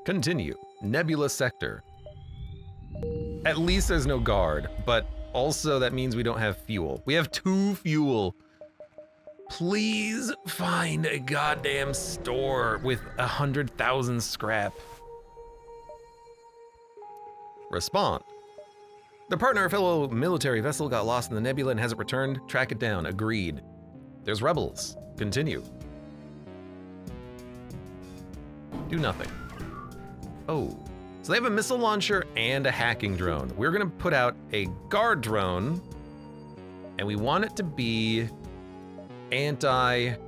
Continue. Nebula sector. At least there's no guard, but also that means we don't have fuel. We have 2 fuel. Please find a goddamn store with 100,000 scrap. Respond. The partner, fellow military vessel, got lost in the nebula and hasn't returned. Track it down. Agreed. There's rebels. Continue. Do nothing. Oh. So they have a missile launcher and a hacking drone. We're gonna put out a guard drone, and we want it to be anti-everything.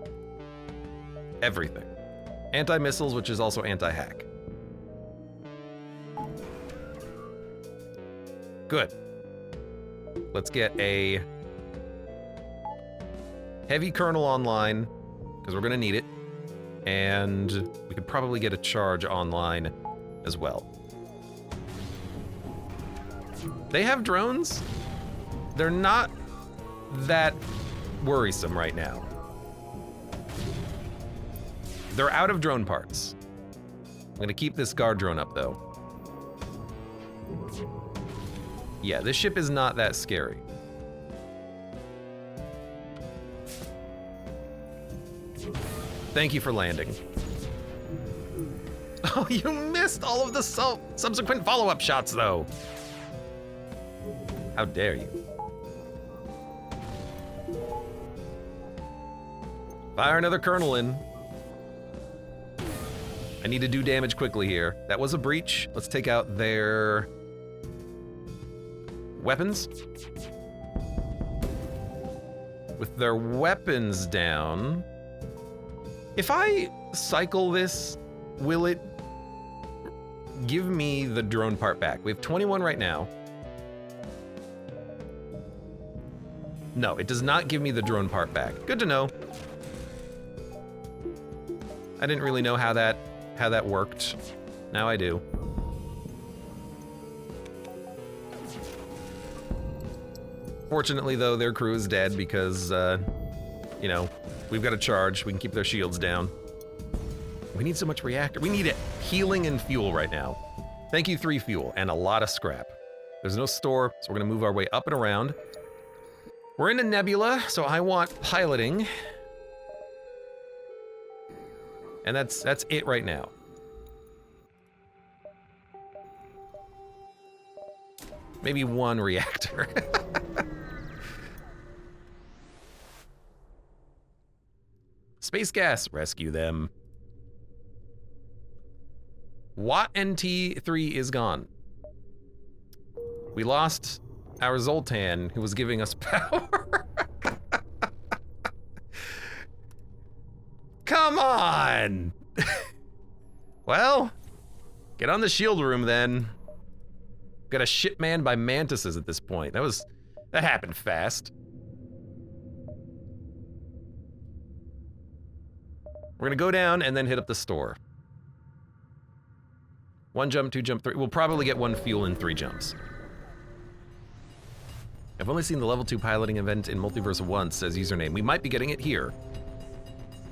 Anti-missiles, which is also anti-hack. Good. Let's get a heavy kernel online, because we're gonna need it. And we could probably get a charge online as well. They have drones. They're not that worrisome right now. They're out of drone parts. I'm gonna keep this guard drone up though. Yeah, this ship is not that scary. Thank you for landing. Oh, you missed all of the subsequent follow-up shots though. How dare you? Fire another kernel in. I need to do damage quickly here. That was a breach. Let's take out their weapons. With their weapons down, if I cycle this, will it give me the drone part back? We have 21 right now. No, it does not give me the drone part back. Good to know. I didn't really know how that worked. Now I do. Fortunately though, their crew is dead because, you know, we've got a charge. We can keep their shields down. We need so much reactor. We need it. Healing and fuel right now. Thank you, 3 fuel and a lot of scrap. There's no store, so we're gonna move our way up and around. We're in a nebula, so I want piloting. And that's it right now. Maybe 1 reactor. Space gas, rescue them. Watt NT3 is gone. We lost our Zoltan, who was giving us power. Come on! Well, get on the shield room then. Got a ship manned by mantises at this point. That happened fast. We're gonna go down and then hit up the store. 1 jump, 2 jump, 3. We'll probably get 1 fuel in 3 jumps. I've only seen the level 2 piloting event in Multiverse once, says username. We might be getting it here.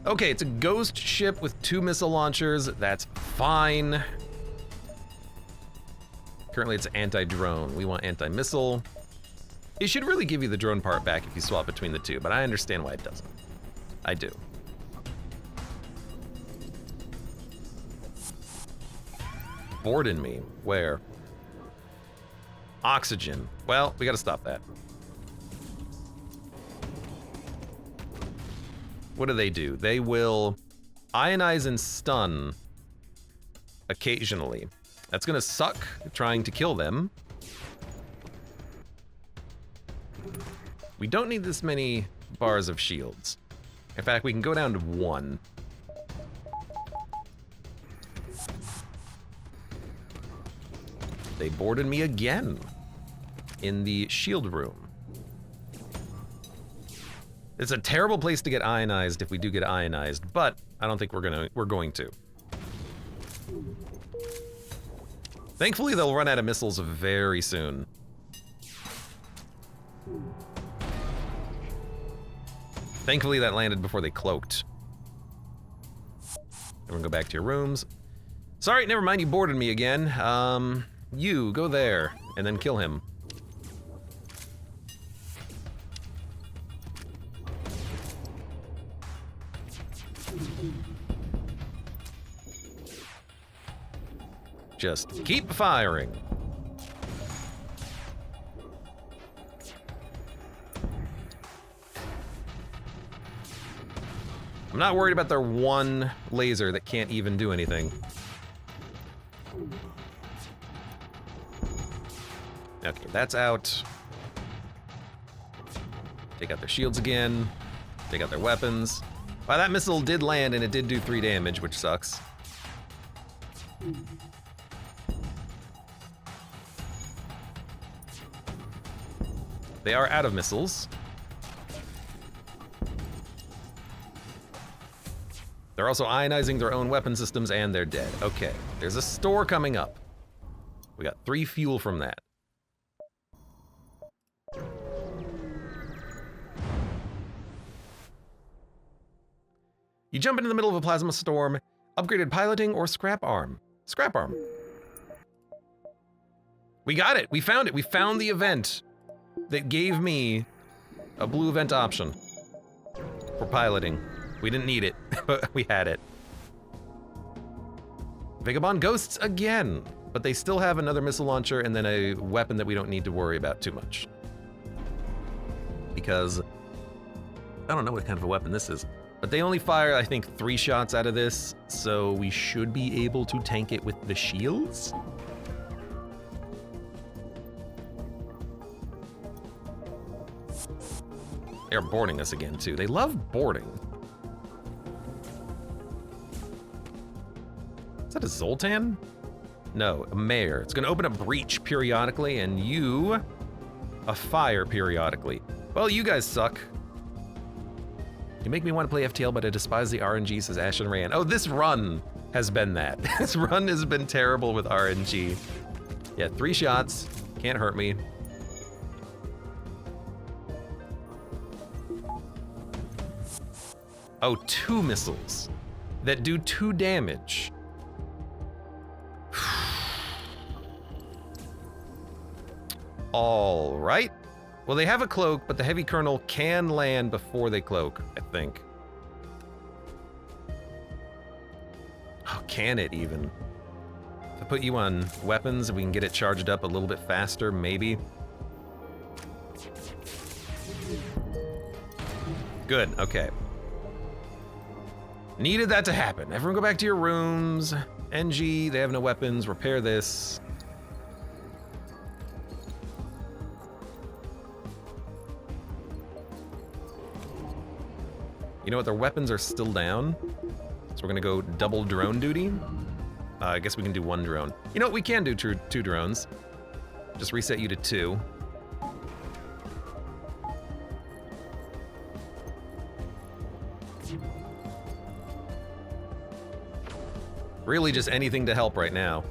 Okay, it's a ghost ship with 2 missile launchers. That's fine. Currently it's anti-drone. We want anti-missile. It should really give you the drone part back if you swap between the 2, but I understand why it doesn't. I do. Boarding me. Where? Oxygen. Well, we gotta stop that. What do? They will ionize and stun occasionally. That's gonna suck, trying to kill them. We don't need this many bars of shields. In fact, we can go down to 1. They boarded me again in the shield room. It's a terrible place to get ionized if we do get ionized, but I don't think we're going to. Thankfully, they'll run out of missiles very soon. Thankfully, that landed before they cloaked. Everyone go back to your rooms. Sorry, never mind, you boarded me again. You, go there, and then kill him. Just keep firing. I'm not worried about their one laser that can't even do anything. Okay, that's out. Take out their shields again. Take out their weapons. Wow, that missile did land and it did do 3 damage, which sucks. They are out of missiles. They're also ionizing their own weapon systems and they're dead. Okay, there's a store coming up. We got 3 fuel from that. You jump into the middle of a plasma storm, upgraded piloting or scrap arm. Scrap arm. We got it, we found it. We found the event that gave me a blue event option for piloting. We didn't need it, but we had it. Vagabond ghosts again, but they still have another missile launcher and then a weapon that we don't need to worry about too much. Because I don't know what kind of a weapon this is, but they only fire, I think, 3 shots out of this, so we should be able to tank it with the shields? They're boarding us again, too. They love boarding. Is that a Zoltan? No, a mare. It's gonna open a breach periodically, and you a fire periodically. Well, you guys suck. You make me want to play FTL, but I despise the RNG, says Ashen Rayan. Oh, this run has been that. This run has been terrible with RNG. Yeah, 3 shots. Can't hurt me. Oh, 2 missiles that do 2 damage. All right. Well, they have a cloak, but the heavy kernel can land before they cloak, I think. Oh, can it even? If I put you on weapons, we can get it charged up a little bit faster, maybe. Good, okay. Needed that to happen. Everyone go back to your rooms. NG, they have no weapons. Repair this. You know what? Their weapons are still down. So we're gonna go double drone duty. I guess we can do 1 drone. You know what? We can do 2 drones. Just reset you to 2. Really just anything to help right now.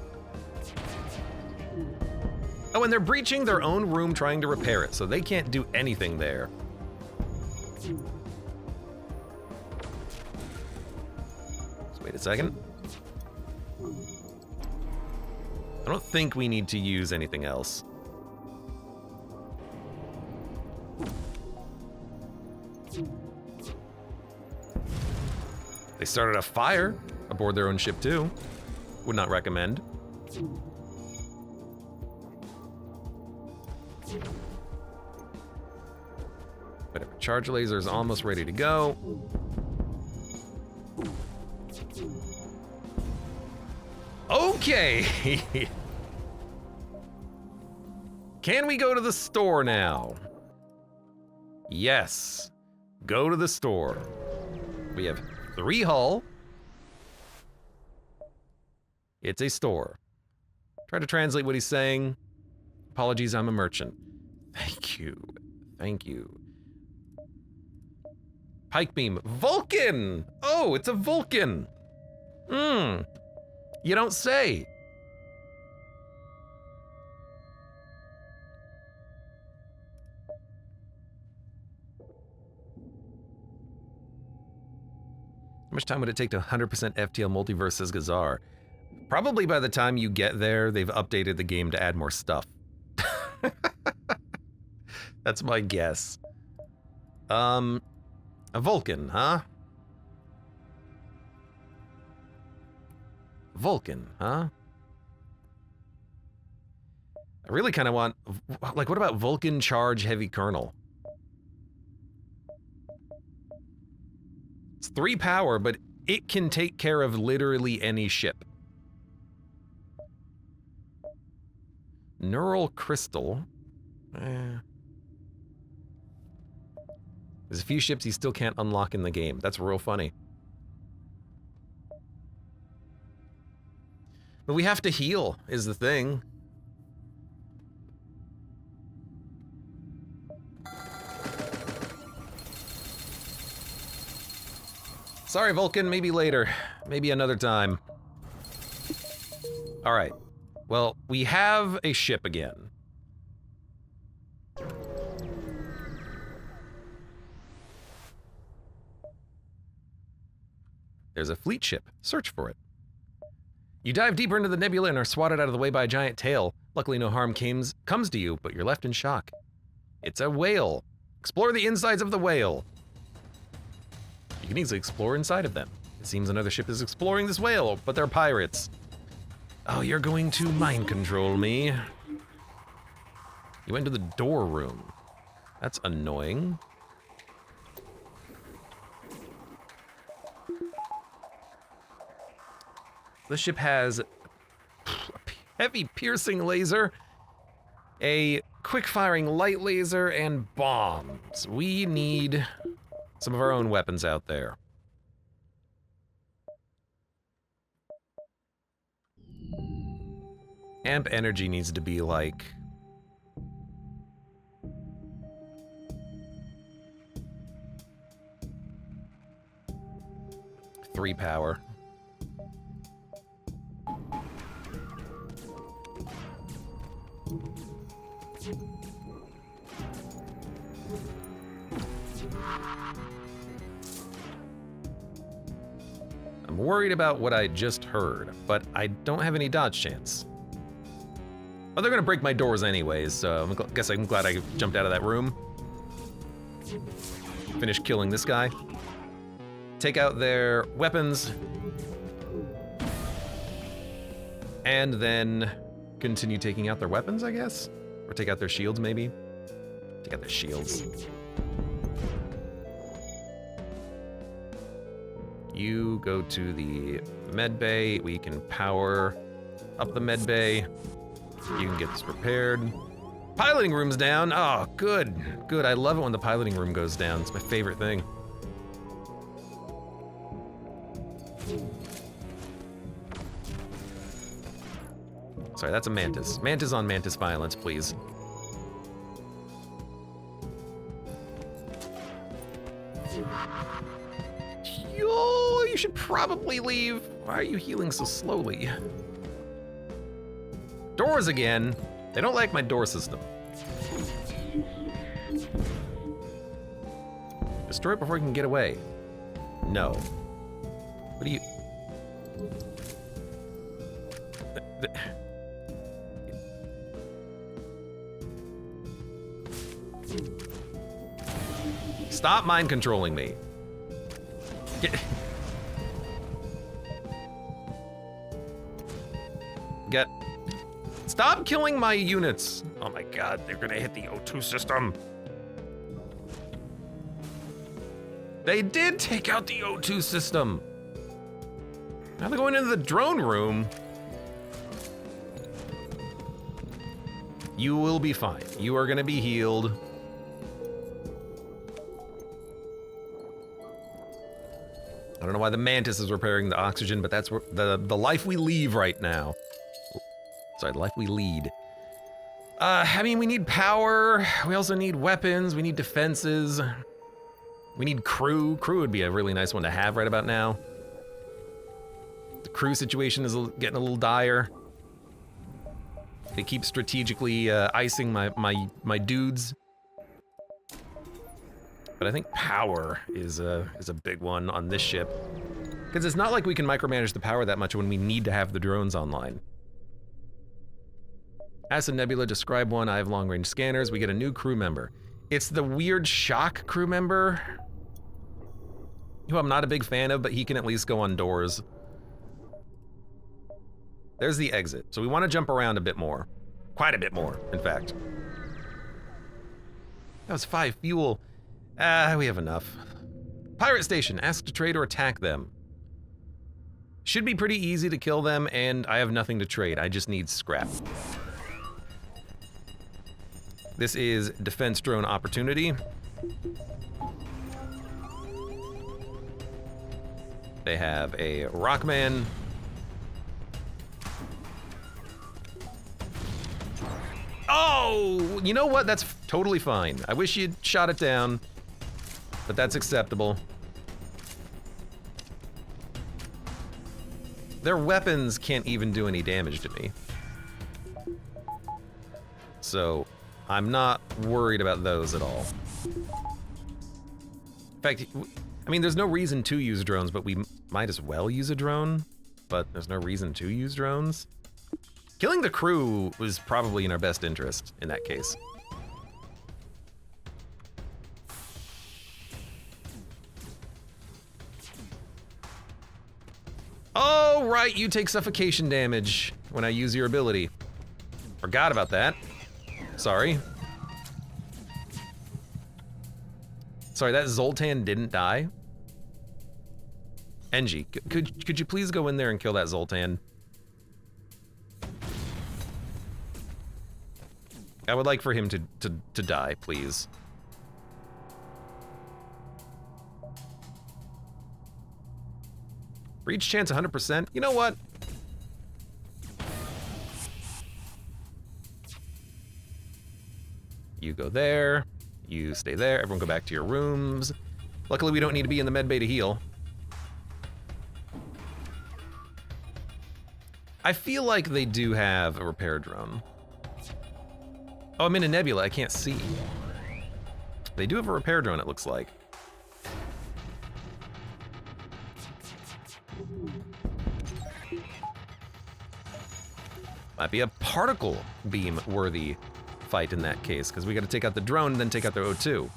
Oh, and they're breaching their own room trying to repair it, so they can't do anything there. Let's wait a second. I don't think we need to use anything else. They started a fire aboard their own ship too. Would not recommend. Whatever, charge laser is almost ready to go. Okay. Can we go to the store now? Yes. Go to the store. We have 3 hull. It's a store. Try to translate what he's saying. Apologies, I'm a merchant. Thank you. Thank you. Pike beam. Vulcan! Oh, it's a Vulcan. You don't say. How much time would it take to 100% FTL Multiverse, says Gazar? Probably by the time you get there, they've updated the game to add more stuff. That's my guess. A Vulcan, huh? Vulcan, huh? I really kind of want, like, what about Vulcan Charge Heavy Kernel? It's 3 power, but it can take care of literally any ship. Neural Crystal. There's a few ships you still can't unlock in the game. That's real funny. But we have to heal, is the thing. Sorry, Vulcan, maybe later. Maybe another time. All right. Well, we have a ship again. There's a fleet ship. Search for it. You dive deeper into the nebula and are swatted out of the way by a giant tail. Luckily, no harm comes to you, but you're left in shock. It's a whale. Explore the insides of the whale. You can easily explore inside of them. It seems another ship is exploring this whale, but they're pirates. Oh, you're going to mind control me. You went to the door room. That's annoying. This ship has a heavy piercing laser, a quick-firing light laser, and bombs. We need some of our own weapons out there. Amp energy needs to be like... 3 power. I'm worried about what I just heard, but I don't have any dodge chance. Oh, they're gonna break my doors anyways, so I guess I'm glad I jumped out of that room. Finish killing this guy. Take out their weapons. And then continue taking out their weapons, I guess? Or take out their shields, maybe? Take out their shields. You go to the med bay. We can power up the med bay. You can get this repaired. Piloting room's down. Oh, good. Good. I love it when the piloting room goes down. It's my favorite thing. Sorry, that's a mantis. Mantis on mantis violence, please. Yo, you should probably leave. Why are you healing so slowly? Doors again. They don't like my door system. Destroy it before you can get away. No. What do you... Stop mind controlling me. Get... Stop killing my units. Oh my god, they're gonna hit the O2 system. They did take out the O2 system. Now they're going into the drone room. You will be fine. You are gonna be healed. I don't know why the mantis is repairing the oxygen, but that's the life we leave right now. Sorry, the life we lead. I mean, we need power. We also need weapons. We need defenses. We need crew. Crew would be a really nice one to have right about now. The crew situation is getting a little dire. They keep strategically icing my dudes. But I think power is a big one on this ship. Because it's not like we can micromanage the power that much when we need to have the drones online. Acid Nebula, describe one. I have long-range scanners. We get a new crew member. It's the weird shock crew member, who I'm not a big fan of, but he can at least go on doors. There's the exit. So we want to jump around a bit more. Quite a bit more, in fact. That was 5 fuel. We have enough. Pirate Station, ask to trade or attack them. Should be pretty easy to kill them, and I have nothing to trade. I just need scrap. This is defense drone opportunity. They have a Rockman. Oh, you know what? That's totally fine. I wish you'd shot it down, but that's acceptable. Their weapons can't even do any damage to me. So, I'm not worried about those at all. In fact, I mean, there's no reason to use drones, but we might as well use a drone, but there's no reason to use drones. Killing the crew was probably in our best interest in that case. Oh, right, you take suffocation damage when I use your ability. Forgot about that. Sorry. Sorry, that Zoltan didn't die. Engie, could you please go in there and kill that Zoltan? I would like for him to die, please. Breach chance 100%. You know what? You go there. You stay there. Everyone go back to your rooms. Luckily, we don't need to be in the med bay to heal. I feel like they do have a repair drone. Oh, I'm in a nebula. I can't see. They do have a repair drone, it looks like. Might be a particle beam worthy fight in that case, because we got to take out the drone and then take out their O2.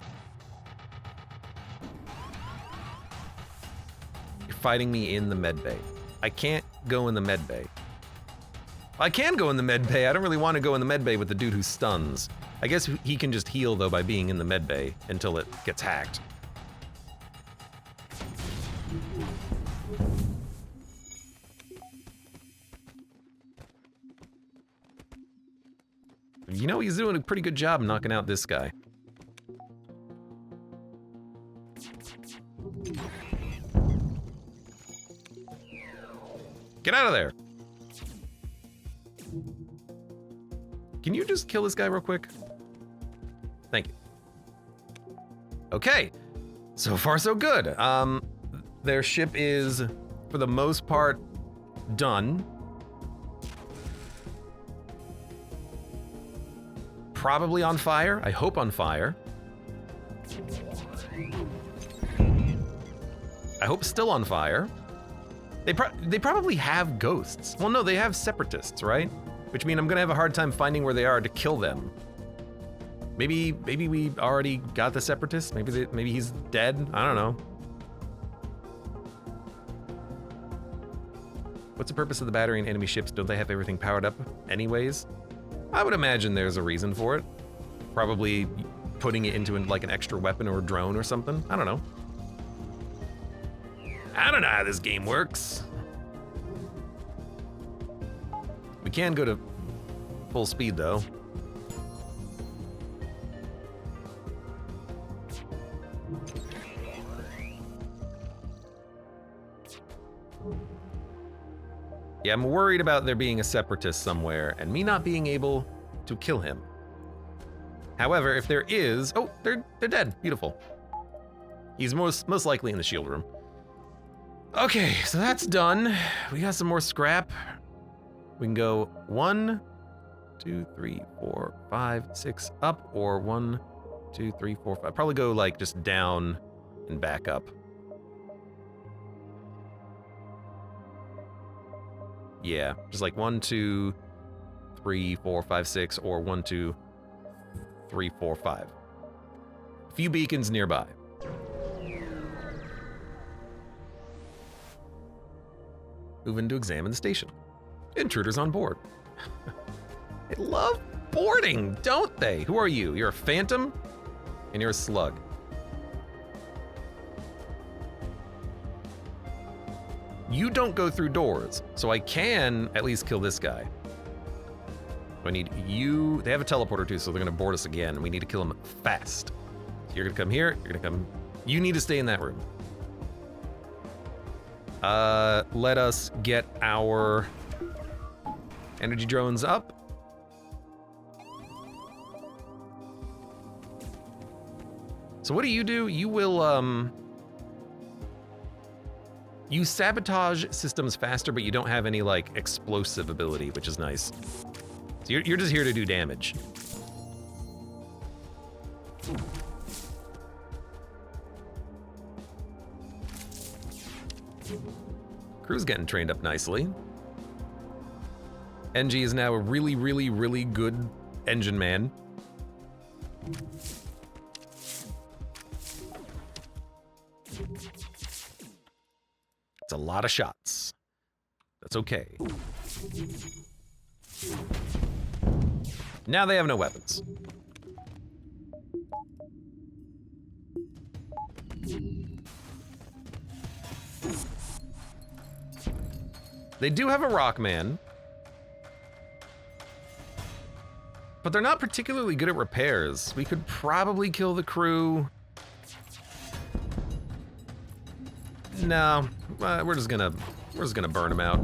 You're fighting me in the med bay. I can't go in the med bay. I can go in the med bay. I don't really want to go in the med bay with the dude who stuns. I guess he can just heal though by being in the med bay until it gets hacked. You know, he's doing a pretty good job knocking out this guy. Get out of there. Can you just kill this guy real quick? Thank you. Okay, so far so good. Their ship is, for the most part, done. Probably on fire. I hope on fire. I hope still on fire. They probably have ghosts. Well, no, they have separatists, right? Which means I'm gonna have a hard time finding where they are to kill them. Maybe we already got the separatist. Maybe he's dead. I don't know. What's the purpose of the battery in enemy ships? Don't they have everything powered up anyways? I would imagine there's a reason for it. Probably putting it into like an extra weapon or a drone or something. I don't know. I don't know how this game works. We can go to full speed though. Yeah, I'm worried about there being a separatist somewhere and me not being able to kill him. However, if there is, oh, they're dead. Beautiful. He's most likely in the shield room. Okay, so that's done. We got some more scrap. We can go 1, 2, 3, 4, 5, 6 up, or 1, 2, 3, 4, 5. Probably go like just down and back up. Yeah, just like 1, 2, 3, 4, 5, 6, or 1, 2, 3, 4, 5. A few beacons nearby. Moving to examine the station. Intruders on board. They love boarding, don't they? Who are you? You're a phantom? And you're a slug. You don't go through doors, so I can at least kill this guy. I need you. They have a teleporter too, so they're gonna board us again. We need to kill them fast. So you're gonna come here, you're gonna come. You need to stay in that room. Let us get our energy drones up. So what do? You will, you sabotage systems faster, but you don't have any, like, explosive ability, which is nice. So you're just here to do damage. Crew's getting trained up nicely. NG is now a really, really, really good engine man. It's a lot of shots. That's okay. Now they have no weapons. They do have a Rockman, but they're not particularly good at repairs. We could probably kill the crew. No, we're just gonna burn them out.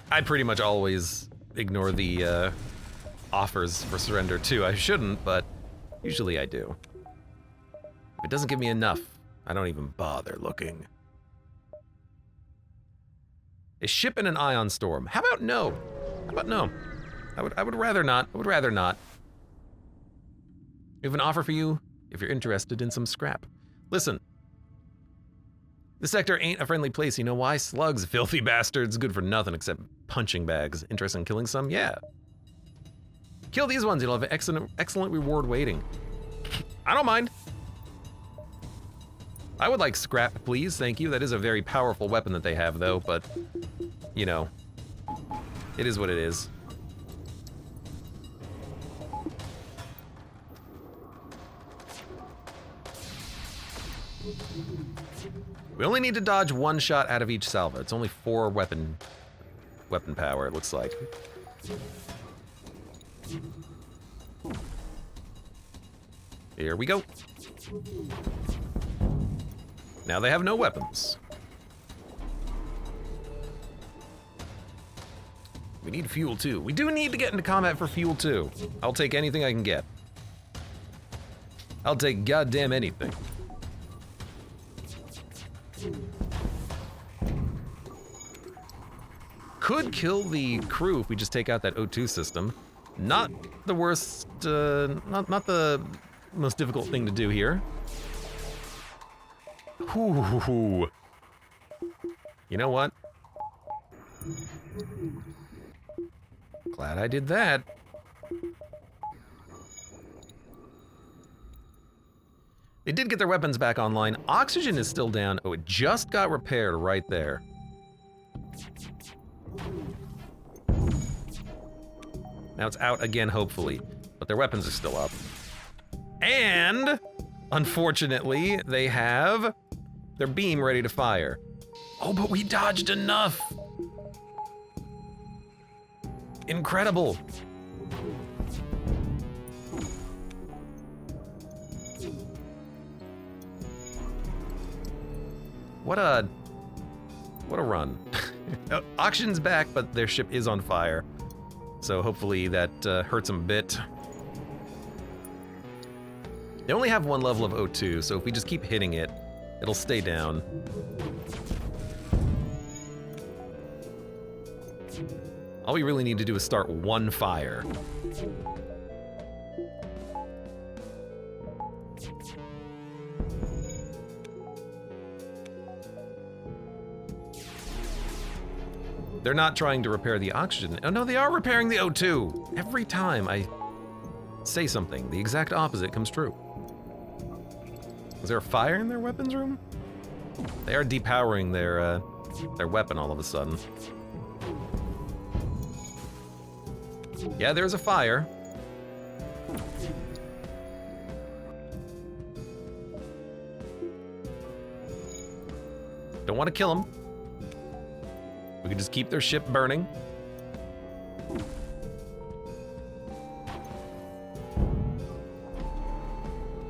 I pretty much always ignore the offers for surrender too. I shouldn't, but usually I do. If it doesn't give me enough, I don't even bother looking. A ship in an ion storm. How about no? How about no? I would rather not. I would rather not. We have an offer for you if you're interested in some scrap. Listen. This sector ain't a friendly place. You know why? Slugs, filthy bastards, good for nothing except punching bags. Interested in killing some? Yeah. Kill these ones. You'll have an excellent reward waiting. I don't mind. I would like scrap, please. Thank you. That is a very powerful weapon that they have, though, but, you know, it is what it is. We only need to dodge one shot out of each salvo. It's only 4 weapon power, it looks like. Here we go. Now they have no weapons. We need fuel too. We do need to get into combat for fuel too. I'll take anything I can get. I'll take goddamn anything. Could kill the crew if we just take out that O2 system. Not the worst, not the most difficult thing to do here. Ooh. You know what? Glad I did that. They did get their weapons back online. Oxygen is still down. Oh, it just got repaired right there. Now it's out again, hopefully, but their weapons are still up. And, unfortunately, they have their beam ready to fire. Oh, but we dodged enough! Incredible! What a run. Oxygen's back, but their ship is on fire. So hopefully that hurts them a bit. They only have 1 level of O2, so if we just keep hitting it, it'll stay down. All we really need to do is start 1 fire. They're not trying to repair the oxygen. Oh no, they are repairing the O2. Every time I say something, the exact opposite comes true. Is there a fire in their weapons room? They are depowering their weapon all of a sudden. Yeah, there's a fire. Don't want to kill them. We can just keep their ship burning.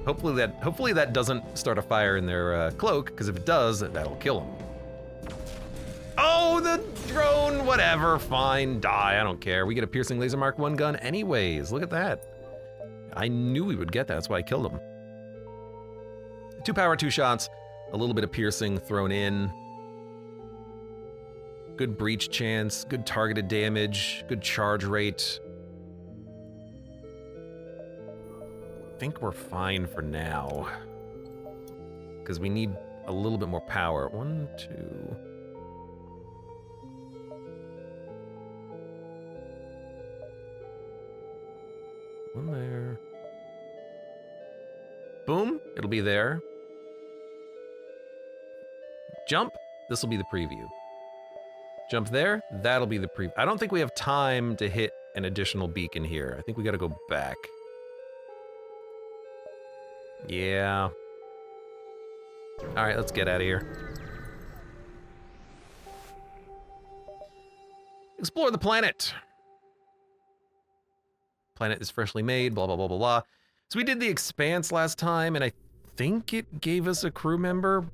Hopefully that doesn't start a fire in their cloak, because if it does, that'll kill them. Oh, the drone, whatever, fine, die, I don't care. We get a piercing laser Mark 1 gun anyways, look at that. I knew we would get that, that's why I killed him. 2 power, 2 shots, a little bit of piercing thrown in. Good breach chance, good targeted damage, good charge rate. I think we're fine for now. Because we need a little bit more power. 1, 2. One there. Boom, it'll be there. Jump, this will be the preview. Jump there, that'll be the preview. I don't think we have time to hit an additional beacon here. I think we gotta go back. Yeah. All right, let's get out of here. Explore the planet. Planet is freshly made, blah, blah, blah, blah, blah. So we did the Expanse last time, and I think it gave us a crew member.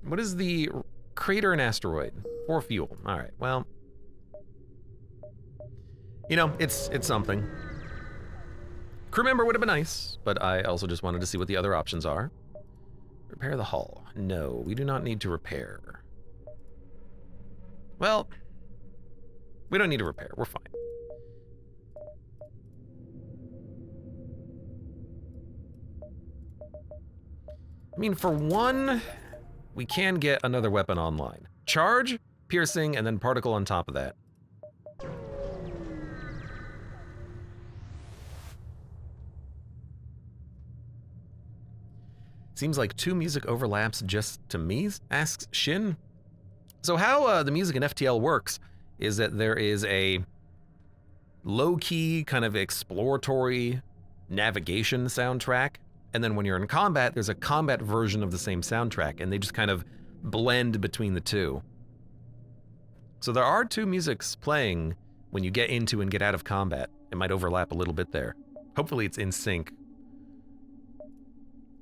What is the crater and asteroid? 4 fuel. All right, well. You know, it's something. Crew member would have been nice, but I also just wanted to see what the other options are. Repair the hull. No, we do not need to repair. Well, we don't need to repair. We're fine. I mean, for one, we can get another weapon online. Charge, piercing, and then particle on top of that. Seems like 2 music overlaps just to me, asks Shin. So how the music in FTL works is that there is a low-key kind of exploratory navigation soundtrack, and then when you're in combat, there's a combat version of the same soundtrack, and they just kind of blend between the two. So there are 2 musics playing when you get into and get out of combat. It might overlap a little bit there. Hopefully it's in sync.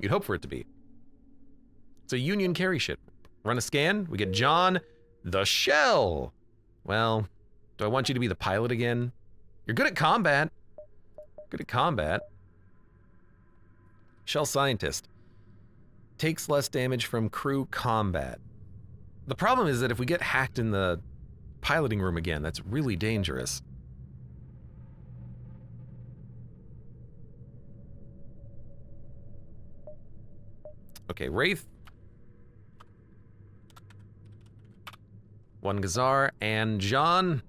You'd hope for it to be. It's a Union carry ship. Run a scan, we get John the Shell. Well, do I want you to be the pilot again? You're good at combat. Good at combat. Shell scientist. Takes less damage from crew combat. The problem is that if we get hacked in the piloting room again, that's really dangerous. Okay, Wraith. 1 Gazar and John.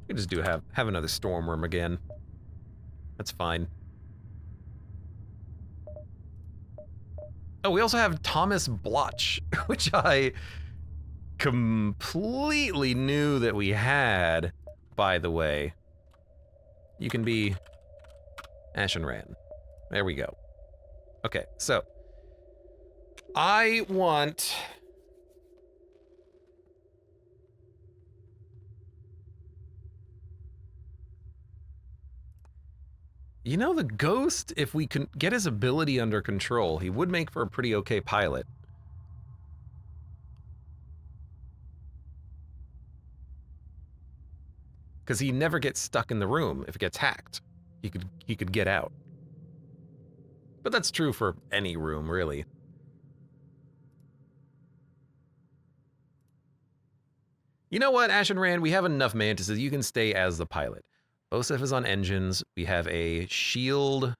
We just do have another Stormworm again. That's fine. Oh, we also have Thomas Blotch, which I completely knew that we had, by the way. You can be Ashen Rand. There we go. Okay, so I want... You know, the Ghost, if we can get his ability under control, he would make for a pretty okay pilot. Because he never gets stuck in the room if it gets hacked. He could get out. But that's true for any room, really. You know what, Ashen Rand, we have enough mantises. You can stay as the pilot. OSEF is on engines. We have a shield.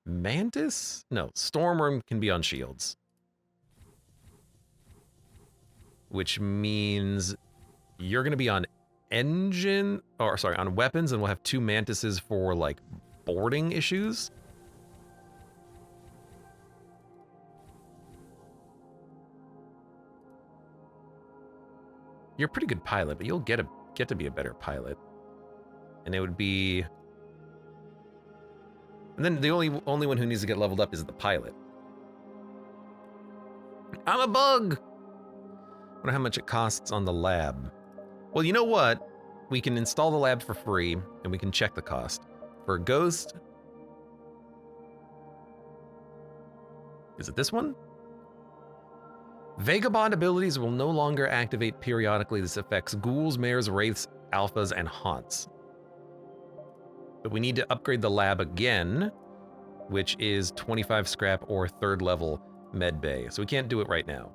Mantis? No, Stormworm can be on shields. Which means you're going to be on engine, or sorry, on weapons, and we'll have 2 Mantises for, like, boarding issues. You're a pretty good pilot, but you'll get to be a better pilot. And it would be... And then the only one who needs to get leveled up is the pilot. I'm a bug! I wonder how much it costs on the lab. Well, you know what? We can install the lab for free, and we can check the cost. For Ghost... Is it this one? Vagabond abilities will no longer activate periodically. This affects ghouls, mares, wraiths, alphas, and haunts. But we need to upgrade the lab again, which is 25 scrap or 3rd level med bay. So we can't do it right now.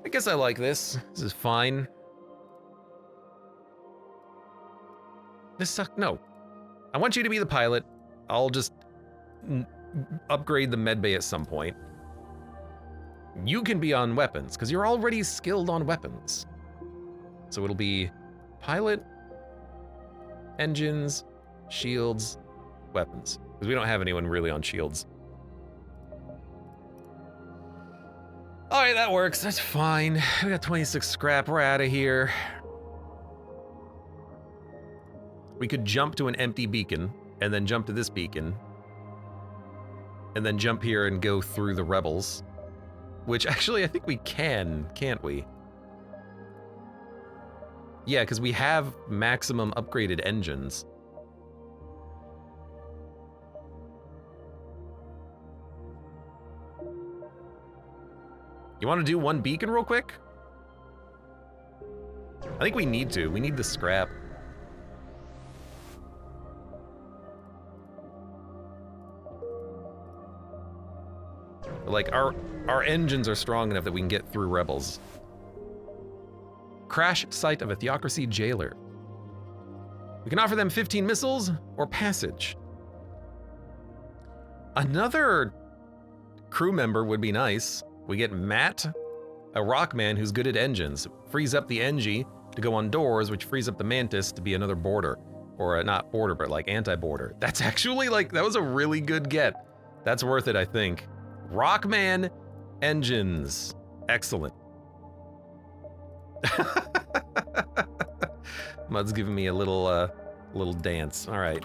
I guess I like this. This is fine. This sucks. No. I want you to be the pilot. I'll just upgrade the med bay at some point. You can be on weapons, because you're already skilled on weapons. So it'll be pilot, engines, shields, weapons. Because we don't have anyone really on shields. Alright, that works. That's fine. We got 26 scrap. We're out of here. We could jump to an empty beacon, and then jump to this beacon, and then jump here and go through the rebels. Which actually I think we can, can't we? Yeah, because we have maximum upgraded engines. You want to do one beacon real quick? I think we need to. We need the scrap. Like, our engines are strong enough that we can get through rebels. Crash site of a Theocracy jailer. We can offer them 15 missiles or passage. Another crew member would be nice. We get Matt, a rock man who's good at engines. Frees up the Engie to go on doors, which frees up the Mantis to be another boarder. Or not boarder, but like anti-boarder. That's actually like, that was a really good get. That's worth it, I think. Rockman engines. Excellent. Mud's giving me a little dance. All right.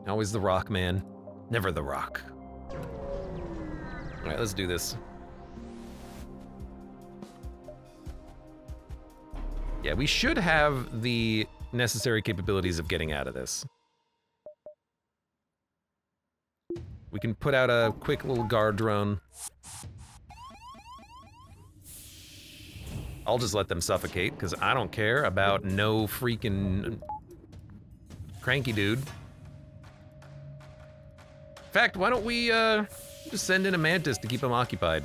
Always the Rockman, never the Rock. All right, let's do this. Yeah, we should have the necessary capabilities of getting out of this. We can put out a quick little guard drone. I'll just let them suffocate, because I don't care about no freaking cranky dude. In fact, why don't we just send in a Mantis to keep him occupied?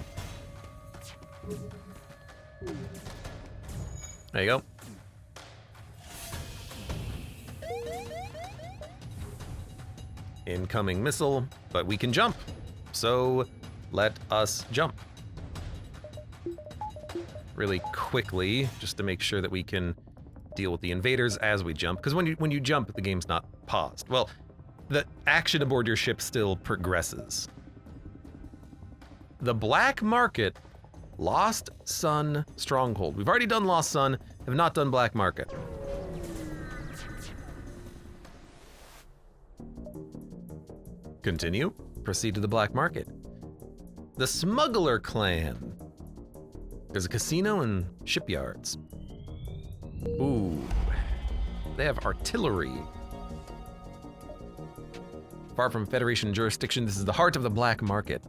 There you go. Incoming missile, but we can jump. So let us jump. Really quickly, just to make sure that we can deal with the invaders as we jump. Because when you jump, the game's not paused. Well, the action aboard your ship still progresses. The Black Market, Lost Sun Stronghold. We've already done Lost Sun, have not done Black Market. Continue. Proceed to the Black Market. The Smuggler Clan. There's a casino and shipyards. Ooh. They have artillery. Far from Federation jurisdiction, this is the heart of the Black Market.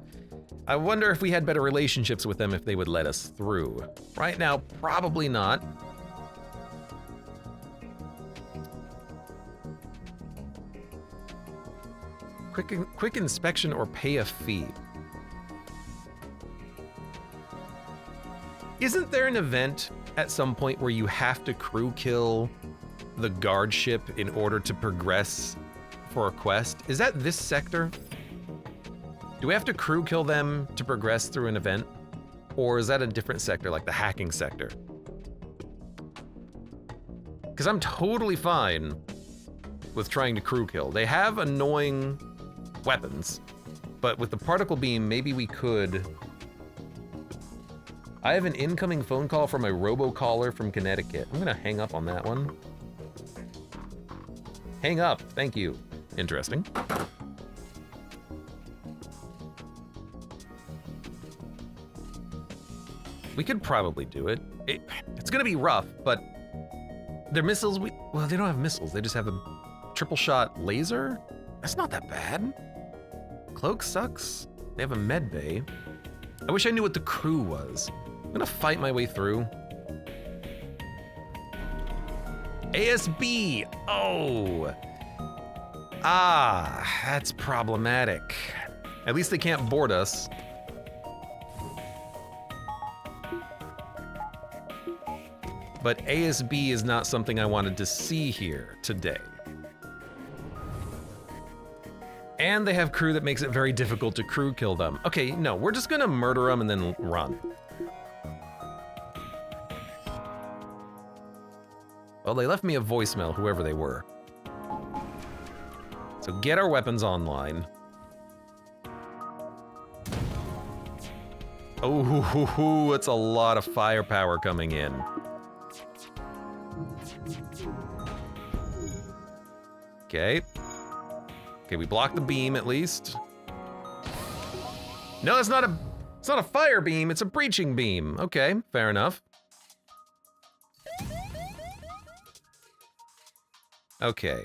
I wonder if we had better relationships with them if they would let us through. Right now, probably not. Quick inspection or pay a fee. Isn't there an event at some point where you have to crew kill the guard ship in order to progress for a quest? Is that this sector? Do we have to crew kill them to progress through an event? Or is that a different sector, like the hacking sector? Because I'm totally fine with trying to crew kill. They have annoying weapons, but with the particle beam, maybe we could. I have an incoming phone call from a robocaller from Connecticut. I'm gonna hang up on that one. Hang up, thank you. Interesting. We could probably do it. It's gonna be rough, but their missiles, well, they don't have missiles. They just have a triple shot laser. That's not that bad. Cloak sucks. They have a med bay. I wish I knew what the crew was. I'm gonna fight my way through. ASB, oh. Ah, that's problematic. At least they can't board us. But ASB is not something I wanted to see here today. And they have crew that makes it very difficult to crew kill them. Okay, no, we're just gonna murder them and then run. Well, they left me a voicemail, whoever they were. So get our weapons online. Oh, it's a lot of firepower coming in. Okay. Okay, we blocked the beam at least. No, it's not a fire beam, it's a breaching beam. Okay, fair enough. Okay,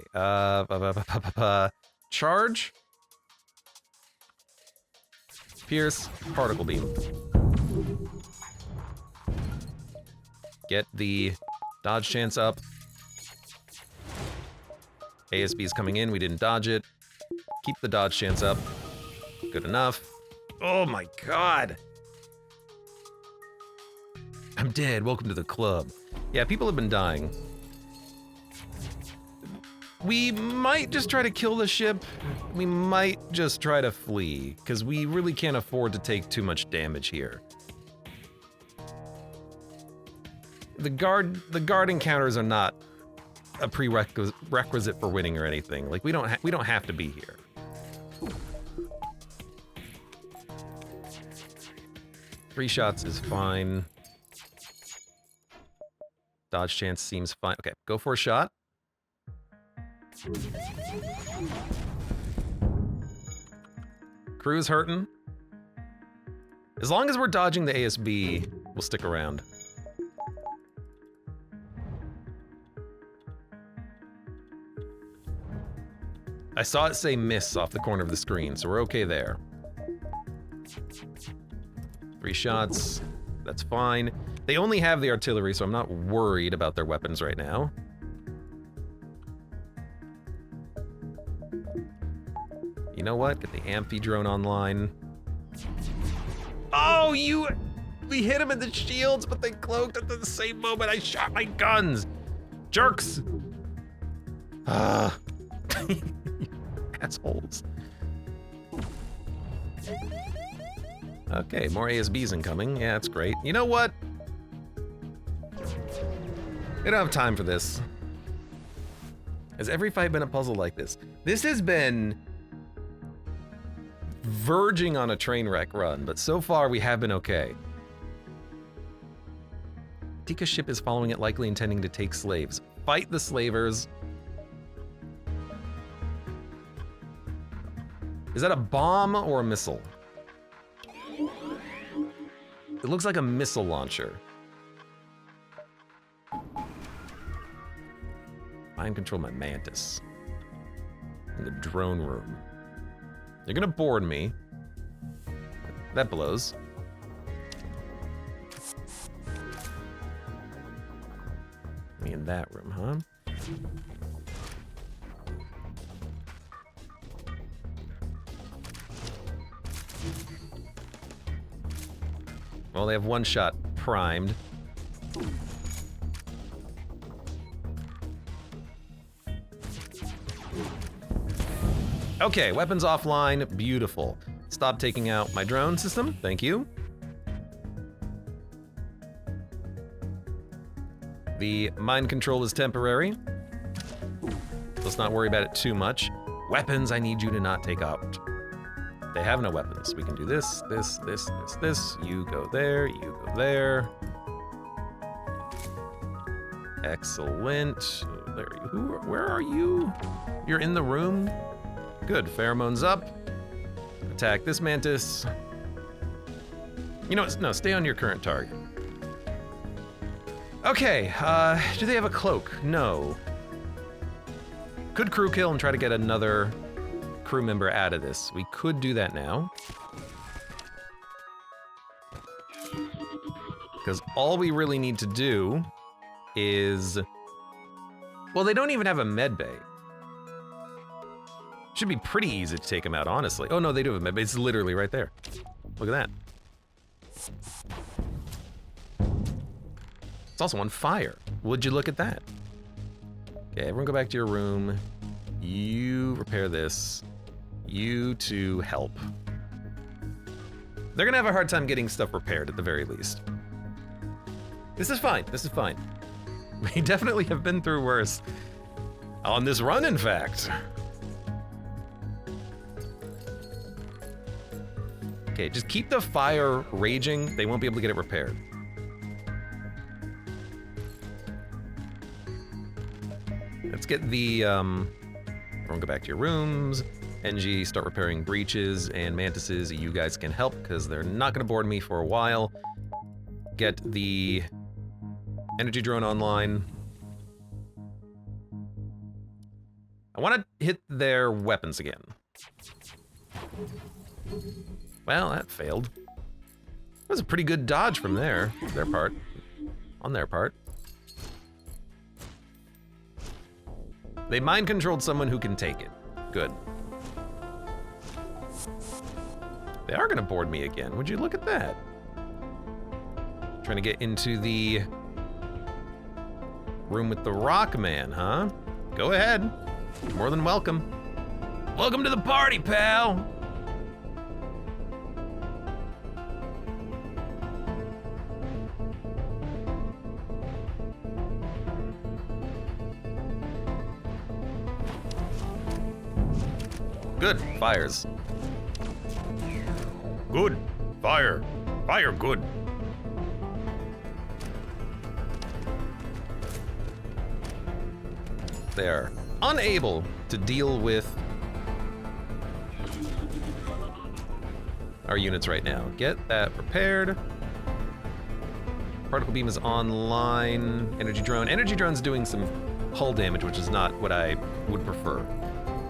charge. Pierce, particle beam. Get the dodge chance up. ASB's coming in, we didn't dodge it. Keep the dodge chance up. Good enough. Oh my god! I'm dead, welcome to the club. Yeah, people have been dying. We might just try to kill the ship. We might just try to flee, because we really can't afford to take too much damage here. The guard encounters are not a prerequisite for winning or anything. Like we don't have to be here. Three shots is fine. Dodge chance seems fine. Okay, go for a shot. Crew's hurting. As long as we're dodging the ASB, we'll stick around. I saw it say miss off the corner of the screen, so we're okay there. 3 shots, that's fine. They only have the artillery, so I'm not worried about their weapons right now. You know what? Get the amphi drone online. Oh, we hit him in the shields, but they cloaked at the same moment I shot my guns. Jerks. Assholes. Okay, more ASBs incoming. Yeah, that's great. You know what? We don't have time for this. Has every fight been a puzzle like this? This has been verging on a train wreck run, but so far we have been okay. Tika's ship is following it, likely intending to take slaves. Fight the slavers. Is that a bomb or a missile? It looks like a missile launcher. Mind control my mantis. In the drone room. You're gonna board me. That blows. Me in that room, huh? Well, they have one shot primed. Okay, weapons offline, beautiful. Stop taking out my drone system, thank you. The mind control is temporary. Let's not worry about it too much. Weapons, I need you to not take out. They have no weapons. We can do this, this, this, this, this. You go there, you go there. Excellent. There, where are you? You're in the room? Good, pheromones up. Attack this mantis. You know what, no, stay on your current target. Okay, do they have a cloak? No. Could crew kill and try to get another crew member out of this. We could do that now. Because all we really need to do is... Well, they don't even have a med bay. Should be pretty easy to take them out, honestly. Oh no, they do have a med bay. It's literally right there. Look at that. It's also on fire. Would you look at that? Okay, everyone go back to your room. You repair this. You two help. They're gonna have a hard time getting stuff repaired at the very least. This is fine, this is fine. We definitely have been through worse. On this run, in fact. Okay, just keep the fire raging. They won't be able to get it repaired. Let's get the, everyone go back to your rooms. NG, start repairing breaches and mantises. You guys can help because they're not gonna board me for a while. Get the energy drone online. I wanna hit their weapons again. Well, that failed. That was a pretty good dodge from their part, on their part. They mind controlled someone who can take it. Good. They are gonna board me again. Would you look at that? Trying to get into the room with the rock man, huh? Go ahead. You're more than welcome. Welcome to the party, pal. Good, fires. Good, fire. Fire, good. They are unable to deal with our units right now. Get that repaired. Particle beam is online. Energy drone. Energy drone's doing some hull damage, which is not what I would prefer.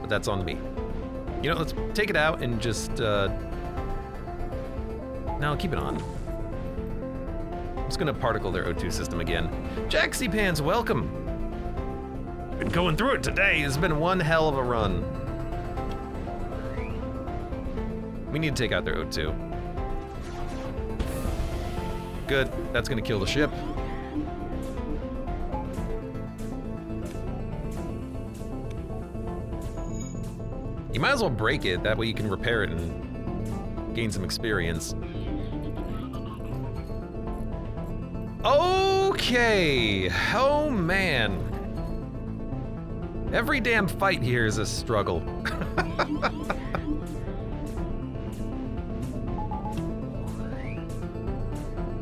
But that's on me. You know, let's take it out and just, no, keep it on. I'm just gonna particle their O2 system again. Jaxie Pants, welcome. Been going through it today. It's been one hell of a run. We need to take out their O2. Good, that's gonna kill the ship. You might as well break it, that way you can repair it and gain some experience. Okay, oh man. Every damn fight here is a struggle.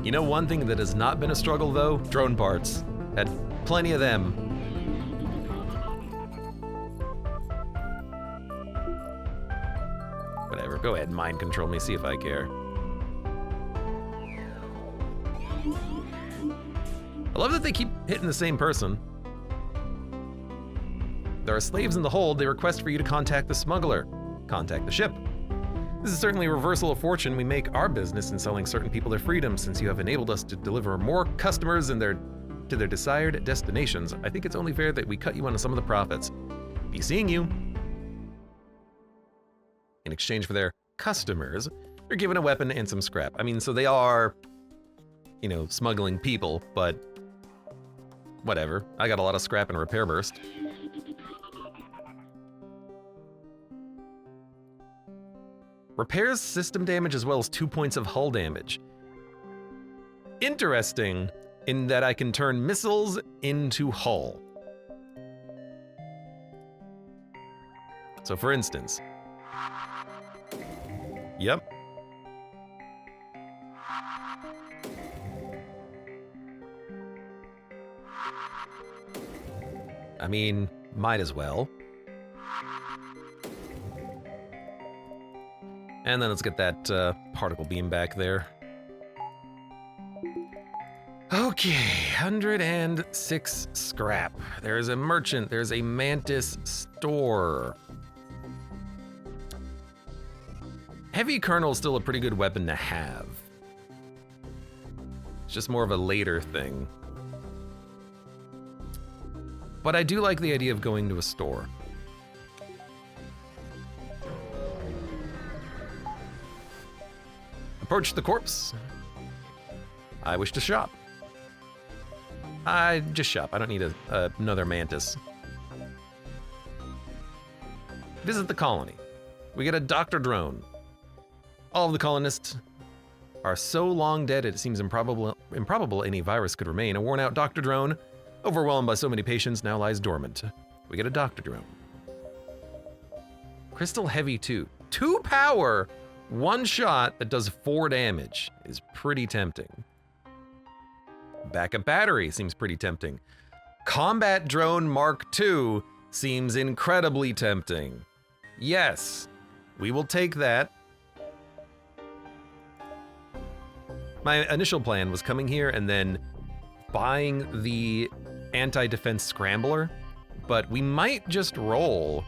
You know one thing that has not been a struggle though? Drone parts. Had plenty of them. Whatever, go ahead and mind control me, see if I care. I love that they keep hitting the same person. There are slaves in the hold. They request for you to contact the smuggler. Contact the ship. This is certainly a reversal of fortune. We make our business in selling certain people their freedom since you have enabled us to deliver more customers to their desired destinations. I think it's only fair that we cut you on some of the profits. Be seeing you. In exchange for their customers, you're given a weapon and some scrap. I mean, so they are you know, smuggling people, but whatever. I got a lot of scrap and repair burst. Repairs system damage as well as 2 points of hull damage. Interesting in that I can turn missiles into hull. So for instance, yep. I mean, might as well. And then let's get that particle beam back there. Okay, 106 scrap. There's a merchant, there's a mantis store. Heavy kernel is still a pretty good weapon to have. It's just more of a later thing. But I do like the idea of going to a store. Approach the corpse. I wish to shop. I just shop. I don't need another mantis. Visit the colony. We get a Dr. Drone. All of the colonists are so long dead it seems improbable any virus could remain. A worn-out Dr. Drone, overwhelmed by so many patients, now lies dormant. We get a Dr. Drone. Crystal Heavy 2. 2 power, 1 shot that does 4 damage is pretty tempting. Backup battery seems pretty tempting. Combat Drone Mark II seems incredibly tempting. Yes, we will take that. My initial plan was coming here and then buying the anti-defense scrambler, but we might just roll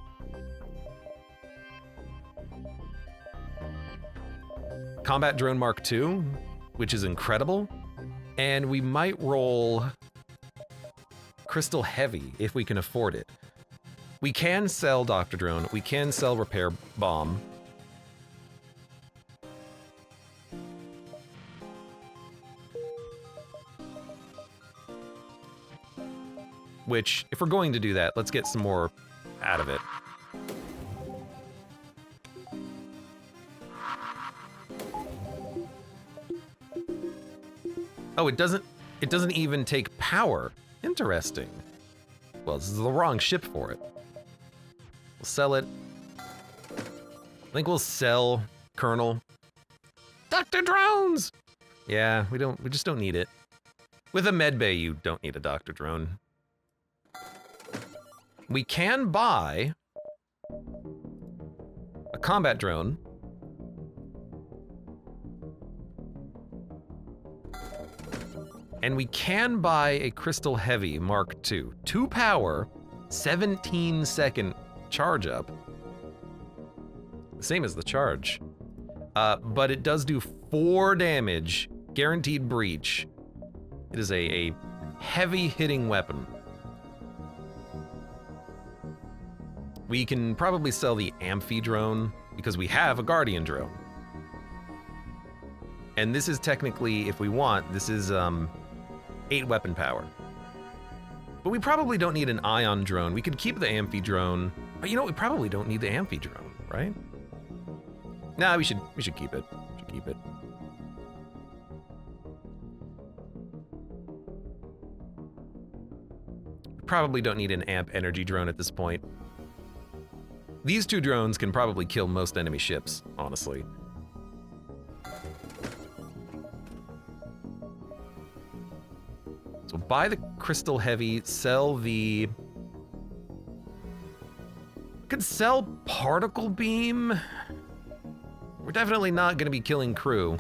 Combat Drone Mark II, which is incredible, and we might roll Crystal Heavy if we can afford it. We can sell Dr. Drone, we can sell Repair Bomb. Which, if we're going to do that, let's get some more out of it. Oh, it doesn't even take power. Interesting. Well, this is the wrong ship for it. We'll sell it. I think we'll sell Colonel. Dr. Drones! Yeah, we just don't need it. With a med bay, you don't need a Dr. Drone. We can buy a combat drone. And we can buy a Crystal Heavy Mark II. 2 power, 17-second charge up. The same as the charge. But it does do 4 damage, guaranteed breach. It is a heavy hitting weapon. We can probably sell the Amphi drone because we have a Guardian drone. And this is technically, if we want, this is 8 weapon power. But we probably don't need an ion drone. We could keep the Amphi drone. But you know, we probably don't need the Amphi drone, right? Nah, we should keep it. We should keep it. We probably don't need an amp energy drone at this point. These 2 drones can probably kill most enemy ships, honestly. So buy the Crystal Heavy, sell the... Could sell Particle Beam. We're definitely not going to be killing crew.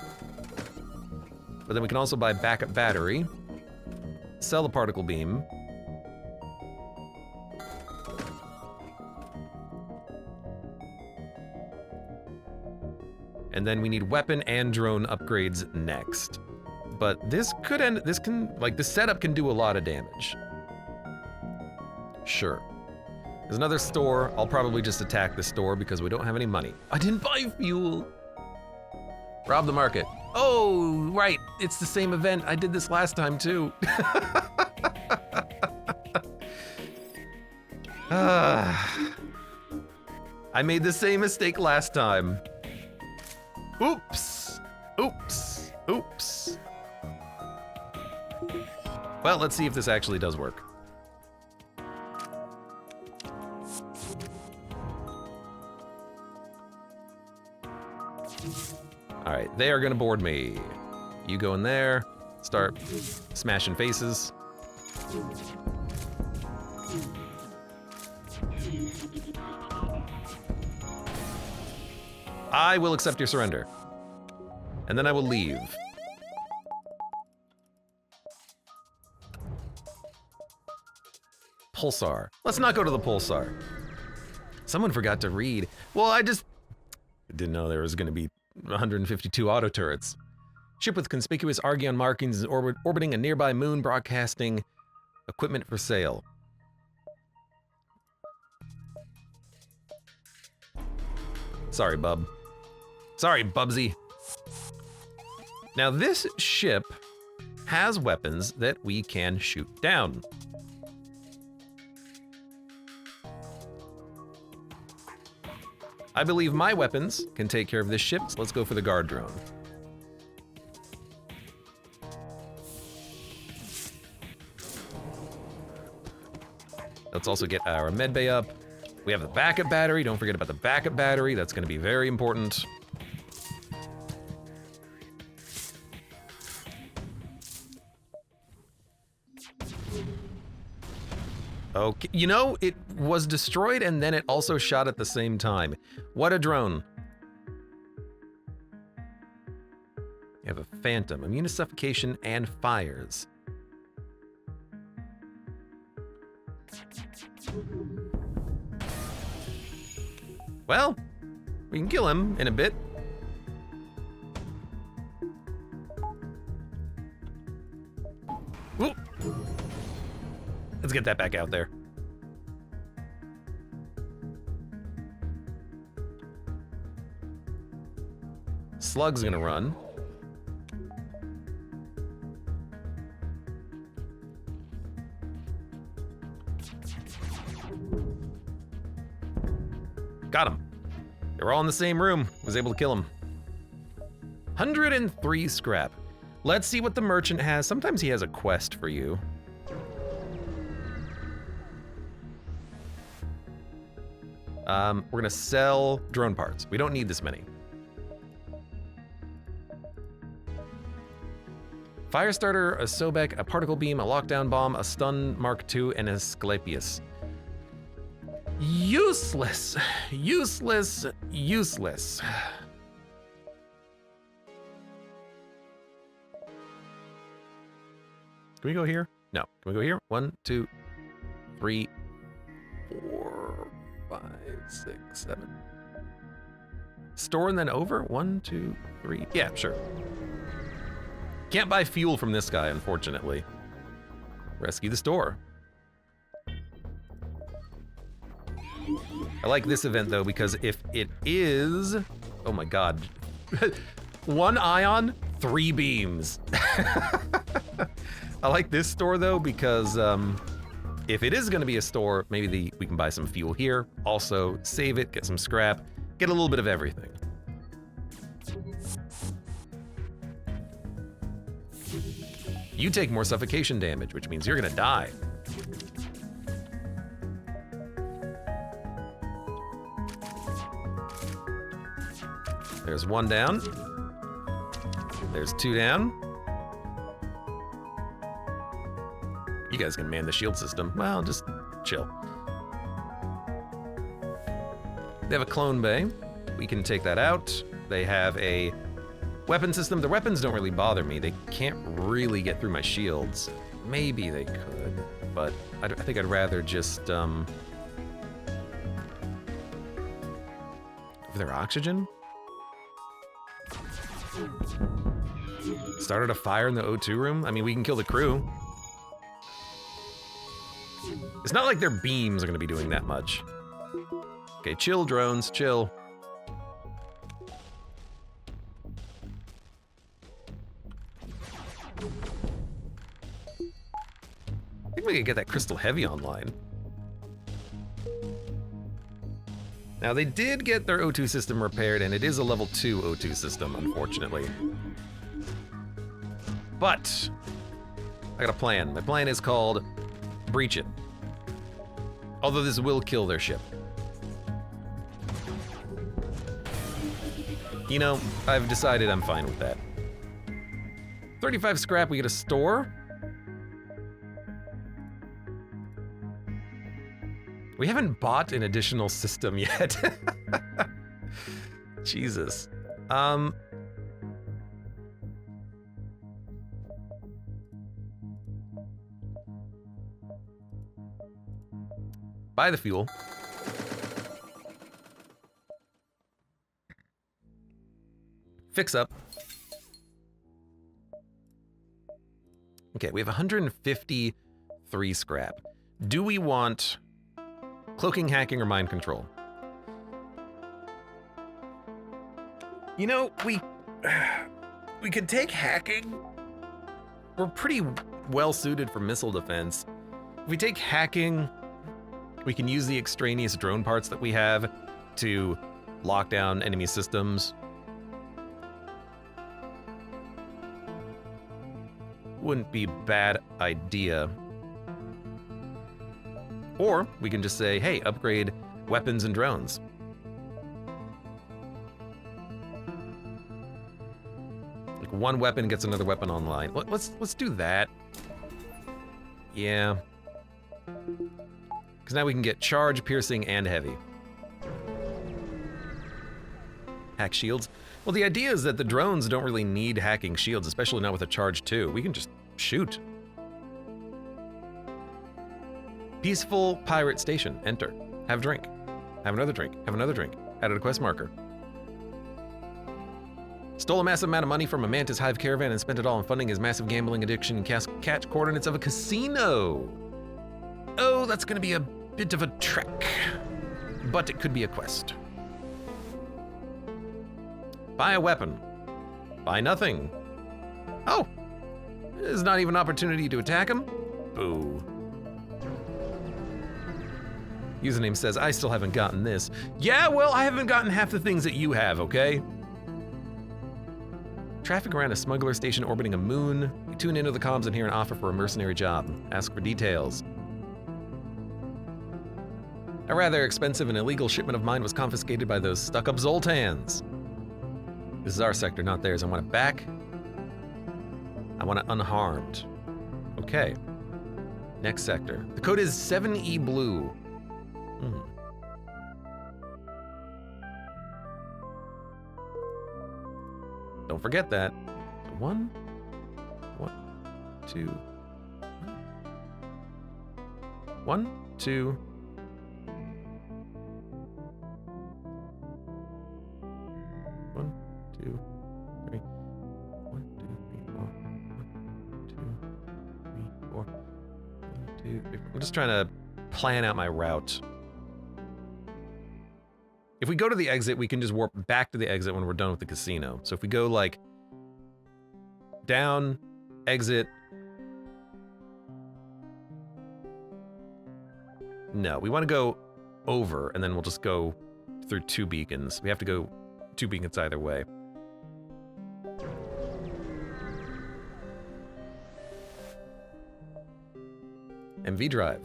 But then we can also buy Backup Battery, sell the Particle Beam. And then we need weapon and drone upgrades next. But this could end, this setup can do a lot of damage. Sure. There's another store. I'll probably just attack the store because we don't have any money. I didn't buy fuel. Rob the market. Oh, right. It's the same event. I did this last time too. I made the same mistake last time. Oops. Oops. Oops. Well, let's see if this actually does work. All right, they are gonna board me. You go in there, start smashing faces. I will accept your surrender. And then I will leave. Pulsar. Let's not go to the Pulsar. Someone forgot to read. Well, I just didn't know there was gonna be 152 auto turrets. Ship with conspicuous Archeon markings is orbiting a nearby moon, broadcasting equipment for sale. Sorry, bub. Sorry, Bubsy. Now this ship has weapons that we can shoot down. I believe my weapons can take care of this ship, so let's go for the guard drone. Let's also get our med bay up. We have the backup battery. Don't forget about the backup battery. That's going to be very important. Okay, you know, it was destroyed and then it also shot at the same time. What a drone. You have a Phantom, immune to suffocation and fires. Well, we can kill him in a bit. Whoop. Let's get that back out there. Slug's gonna run. Got him. They were all in the same room. Was able to kill him. 103 scrap. Let's see what the merchant has. Sometimes he has a quest for you. We're gonna sell drone parts. We don't need this many. Firestarter, a Sobek, a particle beam, a lockdown bomb, a stun Mark II, and a Asclepius. Useless, useless, useless. Can we go here? No. Can we go here? 1, 2, 3, 4, 5, 6, 7. Store and then over? 1, 2, 3. Yeah, sure. Can't buy fuel from this guy, unfortunately. Rescue the store. I like this event though, because if it is, oh my god. 1 ion, 3 beams. I like this store though, because if it is gonna be a store, maybe we can buy some fuel here. Also save it, get some scrap, get a little bit of everything. You take more suffocation damage, which means you're gonna die. There's 1 down. There's 2 down. You guys can man the shield system. Well, just chill. They have a clone bay. We can take that out. They have a weapon system. The weapons don't really bother me. They can't really get through my shields. Maybe they could, but I think I'd rather just, Over their oxygen? Started a fire in the O2 room? I mean, we can kill the crew. It's not like their beams are gonna be doing that much. Okay, chill drones, chill. I think we could get that Crystal Heavy online. Now, they did get their O2 system repaired, and it is a level 2 O2 system, unfortunately. But I got a plan. My plan is called Breach It. Although this will kill their ship. You know, I've decided I'm fine with that. 35 scrap, we get a store. We haven't bought an additional system yet. Jesus. Buy the fuel. Fix up. Okay, we have 153 scrap. Do we want cloaking, hacking, or mind control? You know, we could take hacking. We're pretty well suited for missile defense. If we take hacking, we can use the extraneous drone parts that we have to lock down enemy systems. Wouldn't be a bad idea. Or we can just say, hey, upgrade weapons and drones. Like one weapon gets another weapon online. Let's do that. Yeah. Because now we can get charge, piercing, and heavy. Hack shields. Well, the idea is that the drones don't really need hacking shields, especially not with a charge 2. We can just shoot. Peaceful pirate station. Enter. Have a drink. Have another drink. Have another drink. Added a quest marker. Stole a massive amount of money from a Mantis Hive caravan and spent it all on funding his massive gambling addiction and catch coordinates of a casino. Oh, that's gonna be a bit of a trek. But it could be a quest. Buy a weapon. Buy nothing. Oh! There's not even an opportunity to attack him? Boo. Username says, I still haven't gotten this. Yeah, well, I haven't gotten half the things that you have, okay? Traffic around a smuggler station orbiting a moon. You tune into the comms and hear an offer for a mercenary job. Ask for details. A rather expensive and illegal shipment of mine was confiscated by those stuck-up Zoltans. This is our sector, not theirs. I want it back. I want it unharmed. Okay. Next sector. The code is 7E Blue. Don't forget that. 1, 2, 1, 2. 1, 2, 3. 1, 2, 3, 4. 1, 2, 3, 4. 1, 2, 3, 4. I'm just trying to plan out my route. If we go to the exit, we can just warp back to the exit when we're done with the casino. So if we go like down, exit. No, we want to go over and then we'll just go through 2 beacons. We have to go 2 beacons either way. MV drive.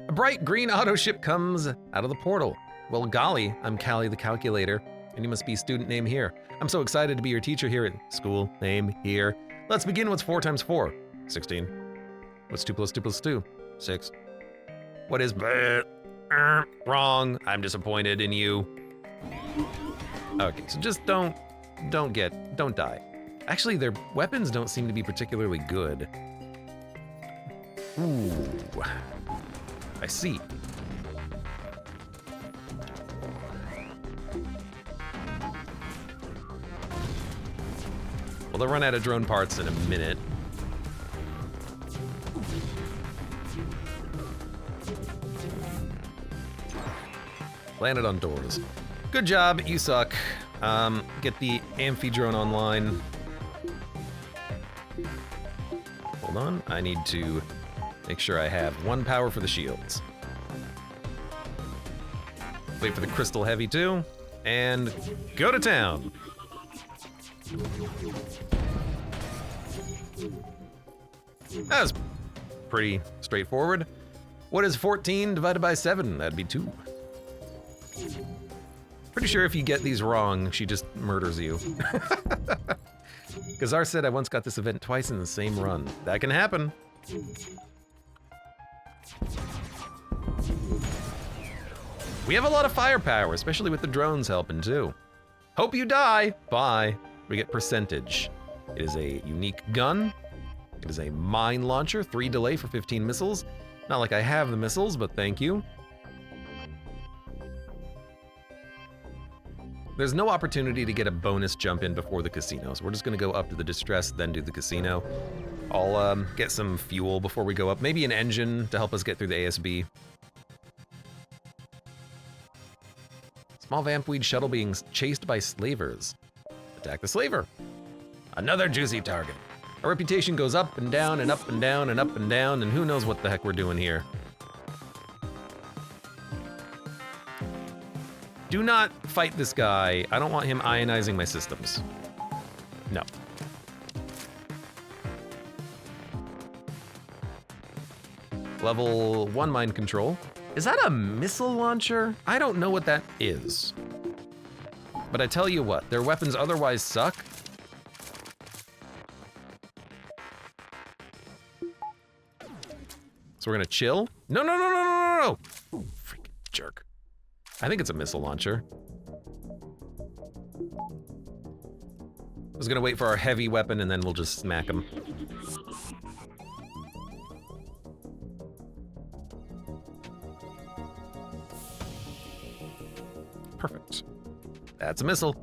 A bright green auto ship comes out of the portal. Well, golly, I'm Callie the Calculator, and you must be student name here. I'm so excited to be your teacher here at school name here. Let's begin. What's 4 times 4? 16. What's 2 plus 2 plus 2? 6. What is wrong? I'm disappointed in you. Okay, so just don't die. Actually, their weapons don't seem to be particularly good. Ooh, I see. Well, they'll run out of drone parts in a minute. Landed on doors. Good job, you suck. Get the amphi drone online. Hold on, I need to make sure I have 1 power for the shields. Wait for the crystal heavy too, and go to town. That was pretty straightforward. What is 14 divided by 7? That'd be 2. Pretty sure if you get these wrong, she just murders you. Gazar said I once got this event twice in the same run. That can happen. We have a lot of firepower, especially with the drones helping too. Hope you die. Bye. We get percentage. It is a unique gun. It is a mine launcher, 3 delay for 15 missiles. Not like I have the missiles, but thank you. There's no opportunity to get a bonus jump in before the casino, so we're just gonna go up to the distress, then do the casino. I'll get some fuel before we go up, maybe an engine to help us get through the ASB. Small vampweed shuttle being chased by slavers. Attack the slaver. Another juicy target. Our reputation goes up and down and up and down and up and down, and who knows what the heck we're doing here. Do not fight this guy. I don't want him ionizing my systems. No. Level 1 mind control. Is that a missile launcher? I don't know what that is. But I tell you what, their weapons otherwise suck. So we're gonna chill? No, no, no, no, no, no, no! Ooh, freaking jerk. I think it's a missile launcher. I was gonna wait for our heavy weapon and then we'll just smack him. Perfect. That's a missile.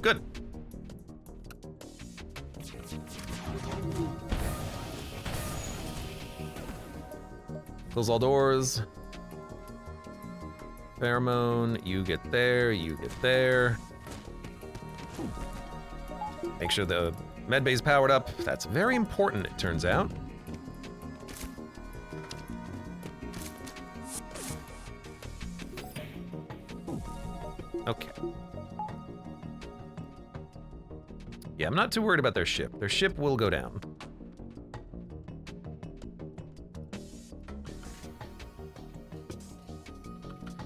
Good. Close all doors. Pheromone, you get there, you get there. Make sure the med bay's powered up. That's very important, it turns out. Okay. Yeah, I'm not too worried about their ship. Their ship will go down.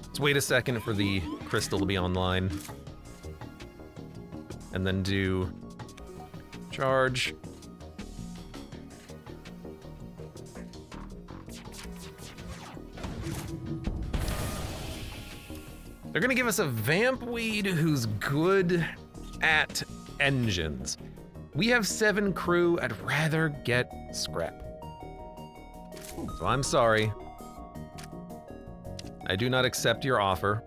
Let's wait a second for the crystal to be online. And then do charge. They're gonna give us a vampweed who's good at engines. We have 7 crew, I'd rather get scrap. So I'm sorry. I do not accept your offer.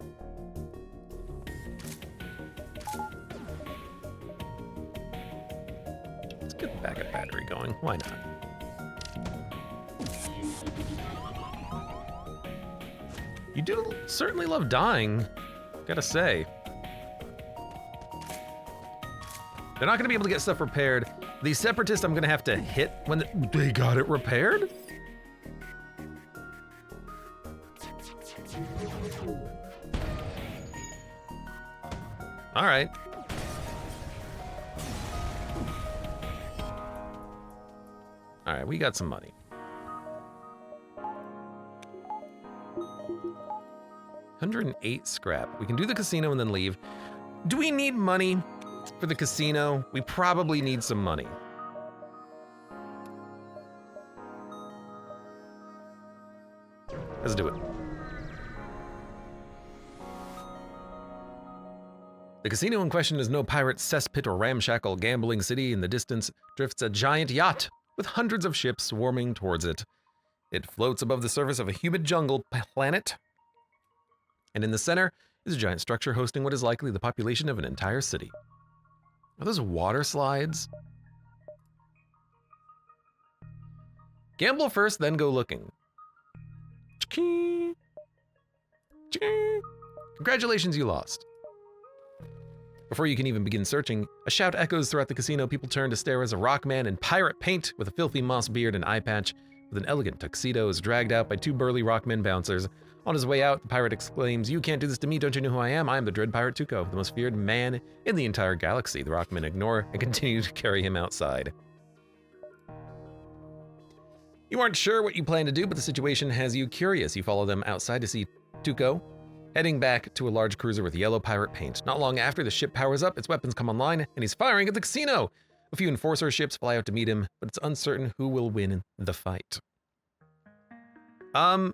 Let's get the backup battery going, why not? You do certainly love dying, gotta say. They're not gonna be able to get stuff repaired. The separatists I'm gonna have to hit when they got it repaired? All right. All right, we got some money. 108 scrap. We can do the casino and then leave. Do we need money for the casino? We probably need some money. Let's do it. The casino in question is no pirate cesspit or ramshackle gambling city. In the distance drifts a giant yacht with hundreds of ships swarming towards it. It floats above the surface of a humid jungle planet. And in the center is a giant structure hosting what is likely the population of an entire city. Are those water slides? Gamble first, then go looking. Congratulations, you lost. Before you can even begin searching, a shout echoes throughout the casino. People turn to stare as a rock man in pirate paint with a filthy moss beard and eye patch with an elegant tuxedo is dragged out by two burly rockmen bouncers. On his way out, the pirate exclaims, "You can't do this to me, don't you know who I am? I am the Dread Pirate Tuco, the most feared man in the entire galaxy." The rockmen ignore and continue to carry him outside. You aren't sure what you plan to do, but the situation has you curious. You follow them outside to see Tuco heading back to a large cruiser with yellow pirate paint. Not long after, the ship powers up, its weapons come online, and he's firing at the casino. A few enforcer ships fly out to meet him, but it's uncertain who will win the fight. I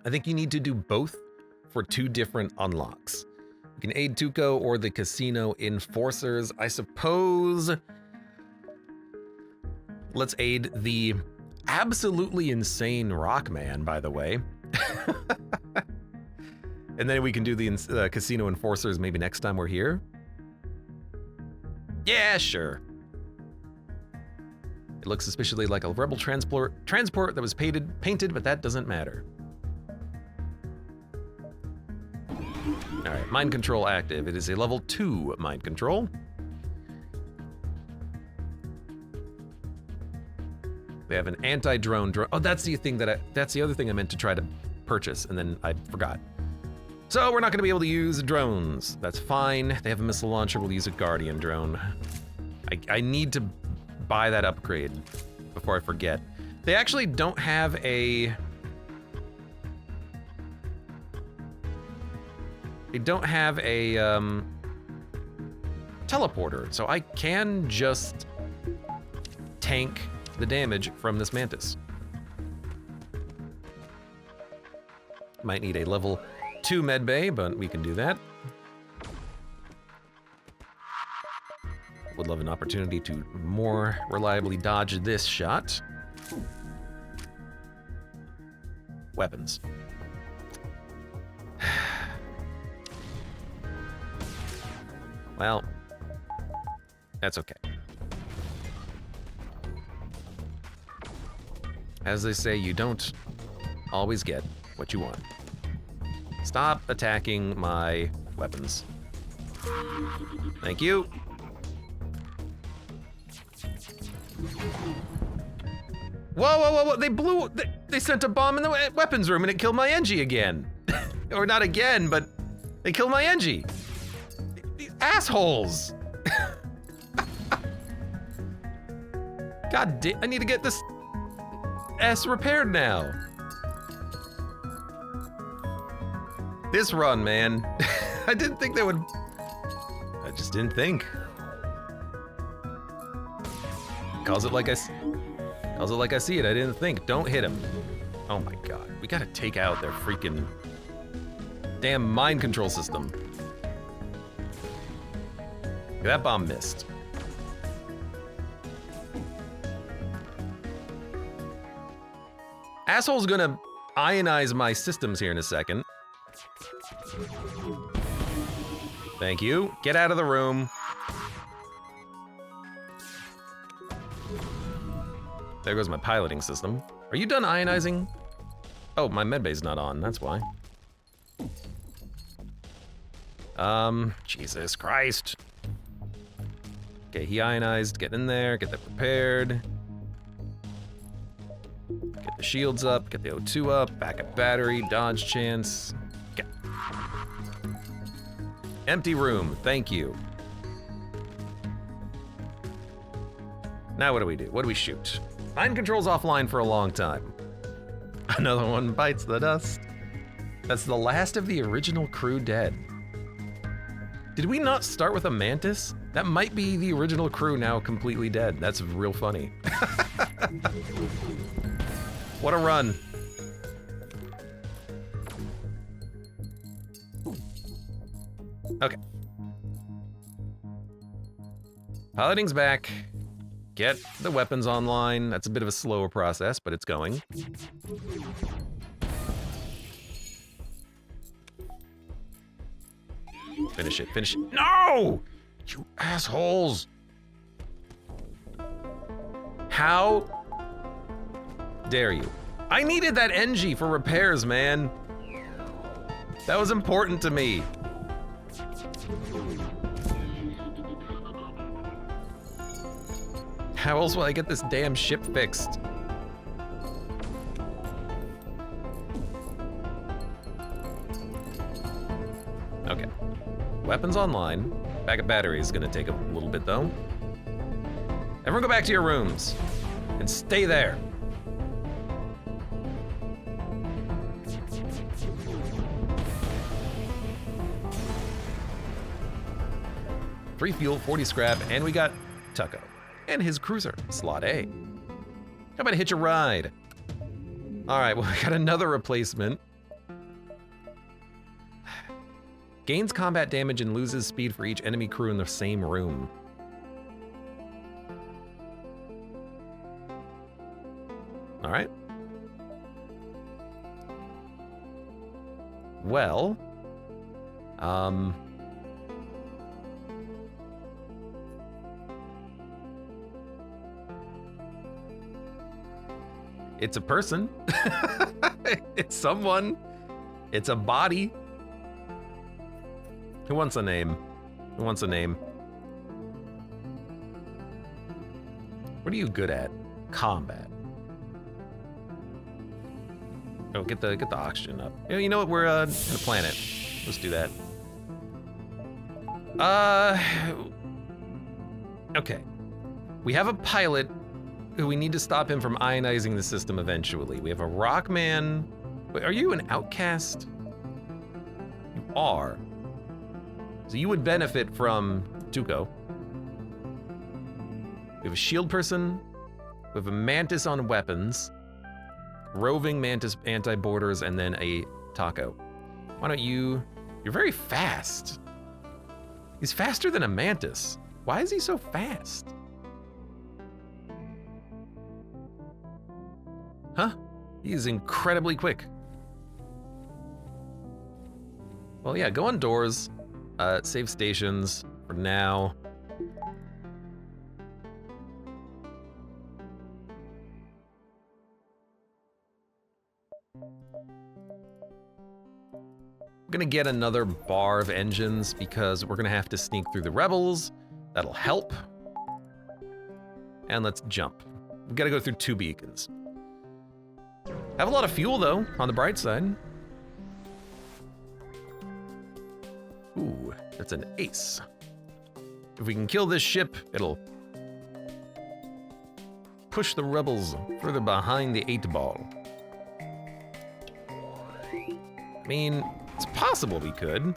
think you need to do both for two different unlocks. You can aid Tuco or the casino enforcers. I suppose let's aid the absolutely insane Rockman, by the way. And then we can do the casino enforcers maybe next time we're here. Yeah, sure. It looks suspiciously like a rebel transport that was painted, but that doesn't matter. All right, mind control active. It is a level 2 mind control. They have an anti-drone drone. Oh, that's the other thing I meant to try to purchase, and then I forgot. So we're not gonna be able to use drones. That's fine. They have a missile launcher. We'll use a Guardian drone. I need to buy that upgrade before I forget. They actually don't have a... They don't have a teleporter, so I can just tank the damage from this mantis. Might need a level 2 medbay, but we can do that. Would love an opportunity to more reliably dodge this shot. Weapons. Well, that's okay. As they say, you don't always get what you want. Stop attacking my weapons. Thank you. Whoa. They sent a bomb in the weapons room and it killed my Engie again. Or not again, but they killed my Engie. These assholes. God damn, I need to get this S repaired now. This run, man. I didn't think they would. I just didn't think. Calls it like I see it. I didn't think. Don't hit him. Oh my god. We gotta take out their freaking damn mind control system. That bomb missed. Asshole's gonna ionize my systems here in a second. Thank you. Get out of the room. There goes my piloting system. Are you done ionizing? Oh, my medbay's not on, that's why. Jesus Christ. Okay, he ionized, get in there, get that prepared. Get the shields up, get the O2 up, backup battery, dodge chance. Okay. Empty room, thank you. Now what do we do? What do we shoot? Mind control's offline for a long time. Another one bites the dust. That's the last of the original crew dead. Did we not start with a mantis? That might be the original crew now completely dead. That's real funny. What a run. Okay. Piloting's back. Get the weapons online. That's a bit of a slower process, but it's going. Finish it, finish it. No! You assholes! How dare you? I needed that Engie for repairs, man. That was important to me. How else will I get this damn ship fixed? Okay. Weapons online. Backup battery is gonna take a little bit though. Everyone go back to your rooms and stay there. Free fuel, 40 scrap, and we got Tucko and his cruiser, slot A. How about a hitch a ride? All right, well, we got another replacement. Gains combat damage and loses speed for each enemy crew in the same room. All right. Well, it's a person. It's someone. It's a body. Who wants a name? Who wants a name? What are you good at? Combat. Oh, get the oxygen up. You know what? We're in a planet. Let's do that. Okay. We have a pilot who we need to stop him from ionizing the system eventually. We have a rock man. Wait, are you an outcast? You are. So you would benefit from Tucko. We have a shield person. We have a mantis on weapons. Roving mantis anti-borders, and then a taco. Why don't you... You're very fast. He's faster than a mantis. Why is he so fast? Huh? He's incredibly quick. Well, yeah, go on doors. Save stations for now. We're gonna get another bar of engines because we're gonna have to sneak through the rebels. That'll help. And let's jump. We gotta go through 2 beacons. Have a lot of fuel though, on the bright side. Ooh, that's an ace. If we can kill this ship, it'll push the rebels further behind the 8 ball. I mean, it's possible we could.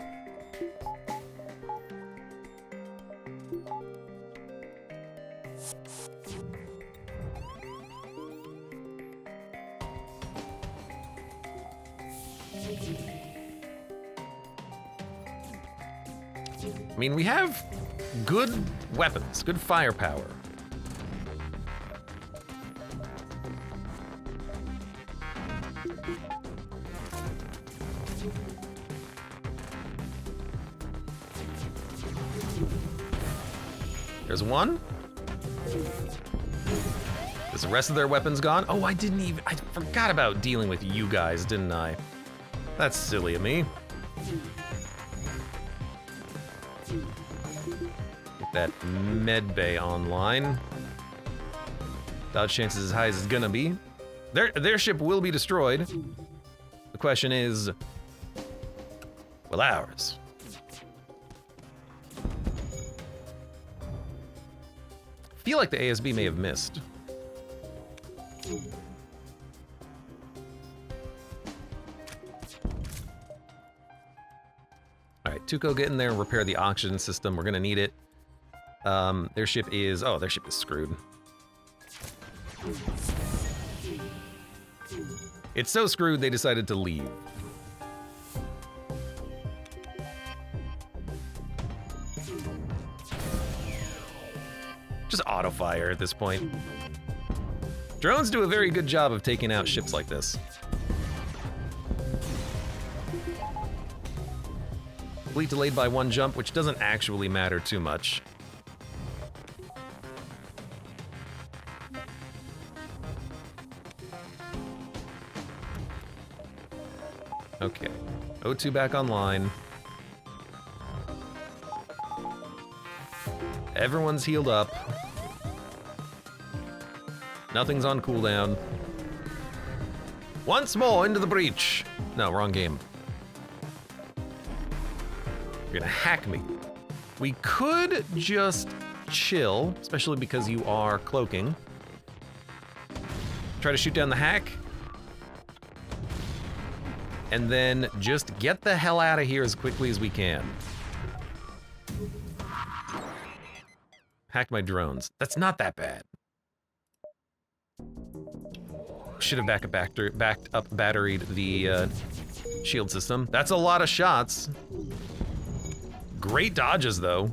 I mean, we have good weapons, good firepower. There's one. Is the rest of their weapons gone? Oh, I forgot about dealing with you guys, didn't I? That's silly of me. Get that med bay online. Dodge chances as high as it's gonna be. Their ship will be destroyed. The question is, will ours? I feel like the ASB may have missed. All right, Tucko, get in there and repair the oxygen system. We're gonna need it. Their ship is screwed. It's so screwed they decided to leave. Just auto fire at this point. Drones do a very good job of taking out ships like this. Fleet delayed by 1 jump, which doesn't actually matter too much. Okay. O2 back online. Everyone's healed up. Nothing's on cooldown. Once more into the breach. No, wrong game. You're gonna hack me. We could just chill, especially because you are cloaking. Try to shoot down the hack. And then just get the hell out of here as quickly as we can. Hack my drones. That's not that bad. Should have backed up batteried the shield system. That's a lot of shots. Great dodges, though.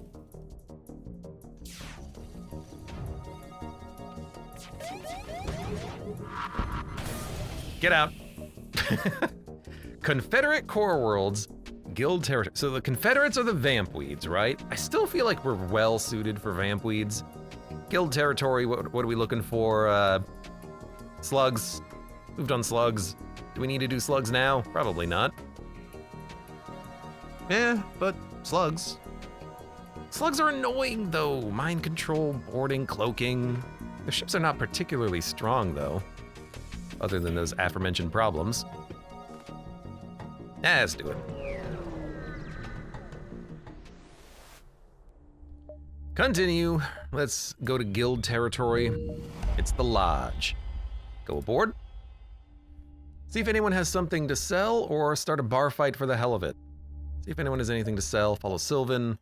Get out. Confederate core worlds, guild territory. So the Confederates are the vampweeds, right? I still feel like we're well suited for vampweeds. Guild territory, what are we looking for? Slugs. Moved on slugs. Do we need to do slugs now? Probably not. Yeah, but slugs. Slugs are annoying though. Mind control, boarding, cloaking. Their ships are not particularly strong though, other than those aforementioned problems. Let's do it. Continue. Let's go to guild territory. It's the lodge. Go aboard. See if anyone has something to sell or start a bar fight for the hell of it. See if anyone has anything to sell. Follow Sylvan.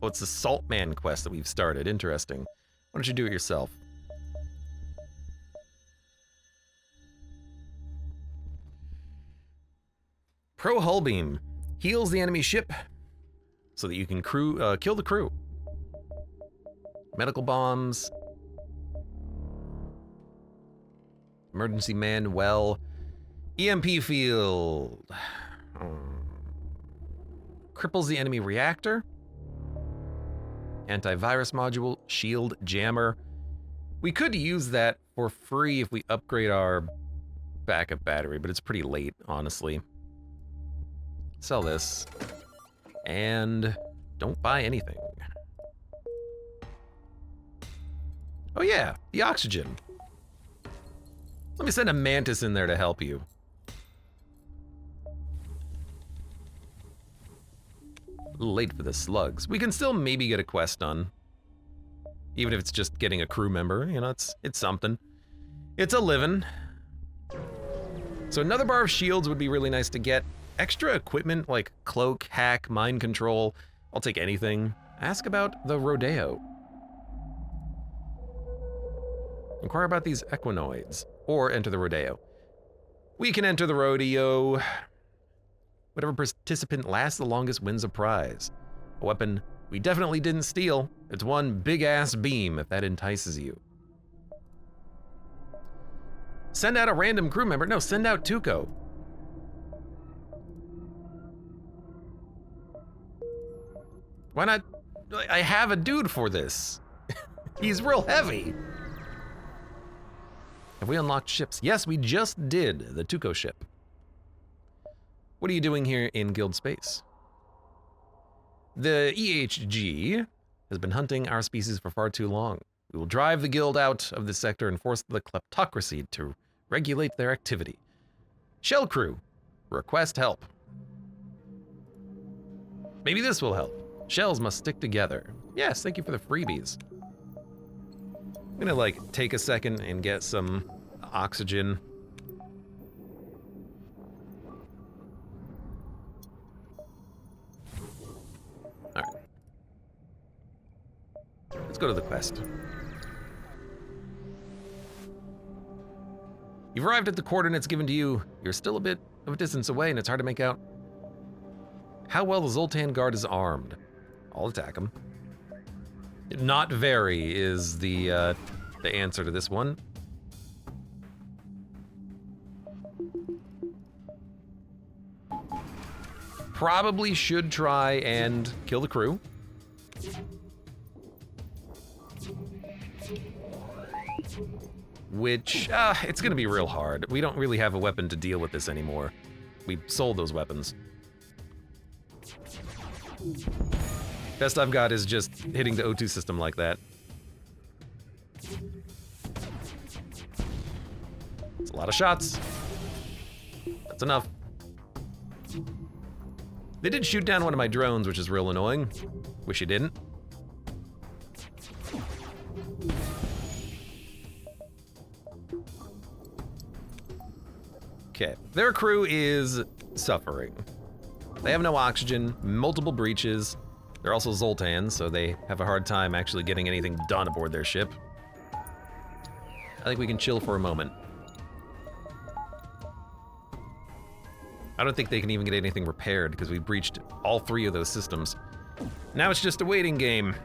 Oh, it's the Saltman quest that we've started. Interesting. Why don't you do it yourself? Pro Hull Beam heals the enemy ship so that you can kill the crew. Medical bombs. Emergency manual. EMP field. Cripples the enemy reactor. Antivirus module. Shield jammer. We could use that for free if we upgrade our backup battery, but it's pretty late, honestly. Sell this. And don't buy anything. Oh yeah, the oxygen. Let me send a mantis in there to help you. A little late for the slugs. We can still maybe get a quest done. Even if it's just getting a crew member, you know, it's something. It's a living. So another bar of shields would be really nice to get. Extra equipment like cloak, hack, mind control. I'll take anything. Ask about the rodeo. Inquire about these equinoids, or enter the rodeo. We can enter the rodeo. Whatever participant lasts the longest wins a prize. A weapon we definitely didn't steal. It's one big-ass beam, if that entices you. Send out a random crew member. No, send out Tuco. Why not? I have a dude for this. He's real heavy. Have we unlocked ships? Yes, we just did, the Tuco ship. What are you doing here in guild space? The EHG has been hunting our species for far too long. We will drive the guild out of this sector and force the kleptocracy to regulate their activity. Shell crew, request help. Maybe this will help. Shells must stick together. Yes, thank you for the freebies. I'm gonna like take a second and get some oxygen. All right. Let's go to the quest. You've arrived at the coordinates given to you. You're still a bit of a distance away and it's hard to make out how well the Zoltan Guard is armed. I'll attack him. Not very is the answer to this one. Probably should try and kill the crew. Which, it's gonna be real hard. We don't really have a weapon to deal with this anymore. We sold those weapons. Best I've got is just hitting the O2 system like that. It's a lot of shots. That's enough. They did shoot down one of my drones, which is real annoying. Wish you didn't. Okay, their crew is suffering. They have no oxygen, multiple breaches. They're also Zoltans, so they have a hard time actually getting anything done aboard their ship. I think we can chill for a moment. I don't think they can even get anything repaired because we breached all 3 of those systems. Now it's just a waiting game.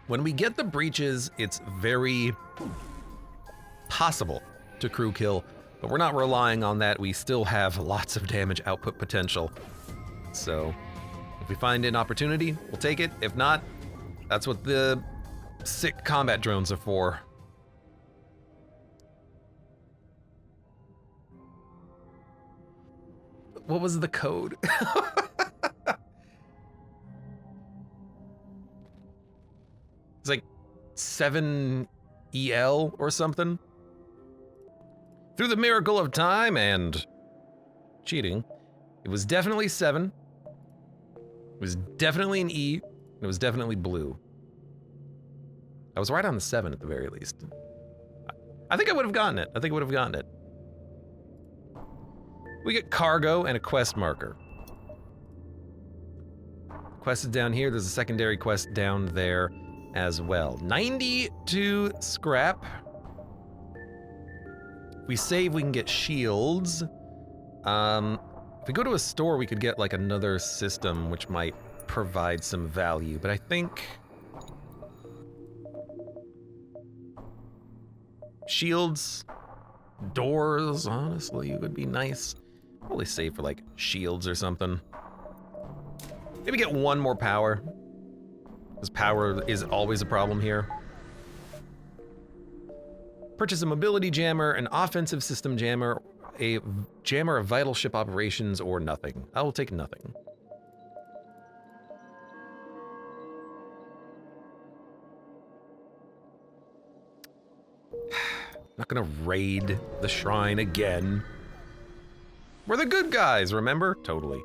When we get the breaches, it's very possible to crew kill, but we're not relying on that. We still have lots of damage output potential. So if we find an opportunity, we'll take it. If not, that's what the sick combat drones are for. What was the code? It's like 7EL or something. Through the miracle of time and cheating, it was definitely 7. It was definitely an E. And it was definitely blue. I was right on the 7 at the very least. I think I would have gotten it. I think I would have gotten it. We get cargo and a quest marker. Quest is down here. There's a secondary quest down there as well. 92 scrap. If we save, we can get shields. If we go to a store, we could get like another system, which might provide some value. But I think shields, doors, honestly, would be nice. Probably save for like shields or something. Maybe get 1 more power, because power is always a problem here. Purchase a mobility jammer, an offensive system jammer, a jammer of vital ship operations, or nothing. I will take nothing. Not gonna raid the shrine again. We're the good guys, remember? Totally.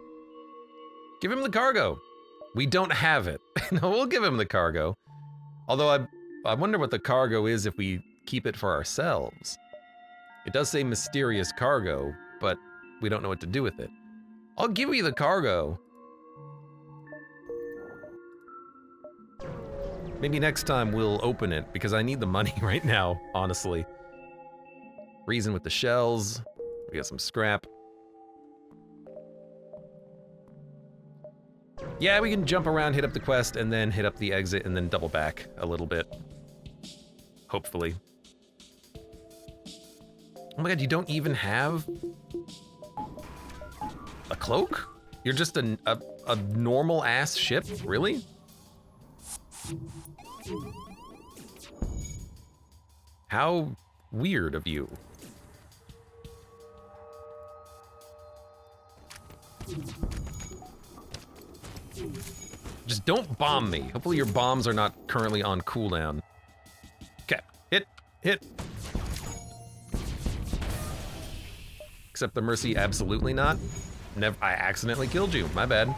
Give him the cargo. We don't have it. No, we'll give him the cargo. Although I wonder what the cargo is if we keep it for ourselves. It does say mysterious cargo, but we don't know what to do with it. I'll give you the cargo. Maybe next time we'll open it, because I need the money right now, honestly. Reason with the shells. We got some scrap. Yeah, we can jump around, hit up the quest, and then hit up the exit, and then double back a little bit. Hopefully. Oh my god, you don't even have a cloak? You're just a normal-ass ship? Really? How weird of you. Just don't bomb me. Hopefully your bombs are not currently on cooldown. Okay, hit. Accept the mercy, absolutely not. I accidentally killed you, my bad.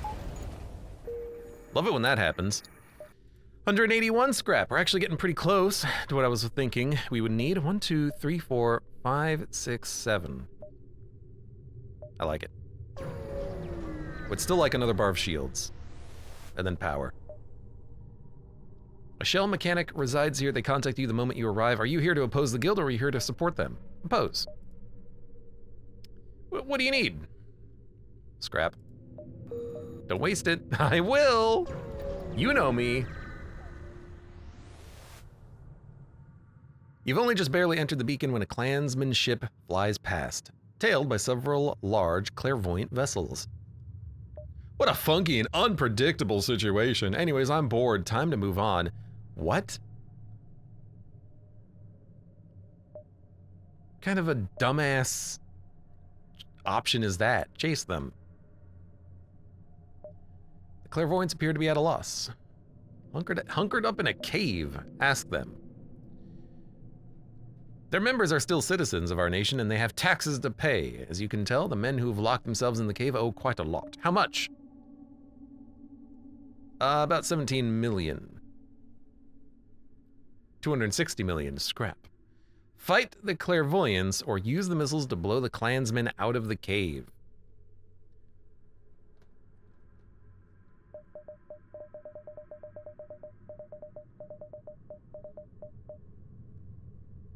Love it when that happens. 181 scrap. We're actually getting pretty close to what I was thinking we would need. 1, 2, 3, 4, 5, 6, 7. I like it. Would still like another bar of shields. And then power. A shell mechanic resides here. They contact you the moment you arrive. Are you here to oppose the guild, or are you here to support them? Oppose. What do you need? Scrap. Don't waste it. I will. You know me. You've only just barely entered the beacon when a clansman ship flies past, tailed by several large, clairvoyant vessels. What a funky and unpredictable situation. Anyways, I'm bored. Time to move on. What? Kind of a dumbass option is that? Chase them. The clairvoyants appear to be at a loss. Hunkered up in a cave. Ask them. Their members are still citizens of our nation, and they have taxes to pay. As you can tell, the men who have locked themselves in the cave owe quite a lot. How much? About 17 million. 260 million, scrap. Fight the clairvoyants or use the missiles to blow the clansmen out of the cave.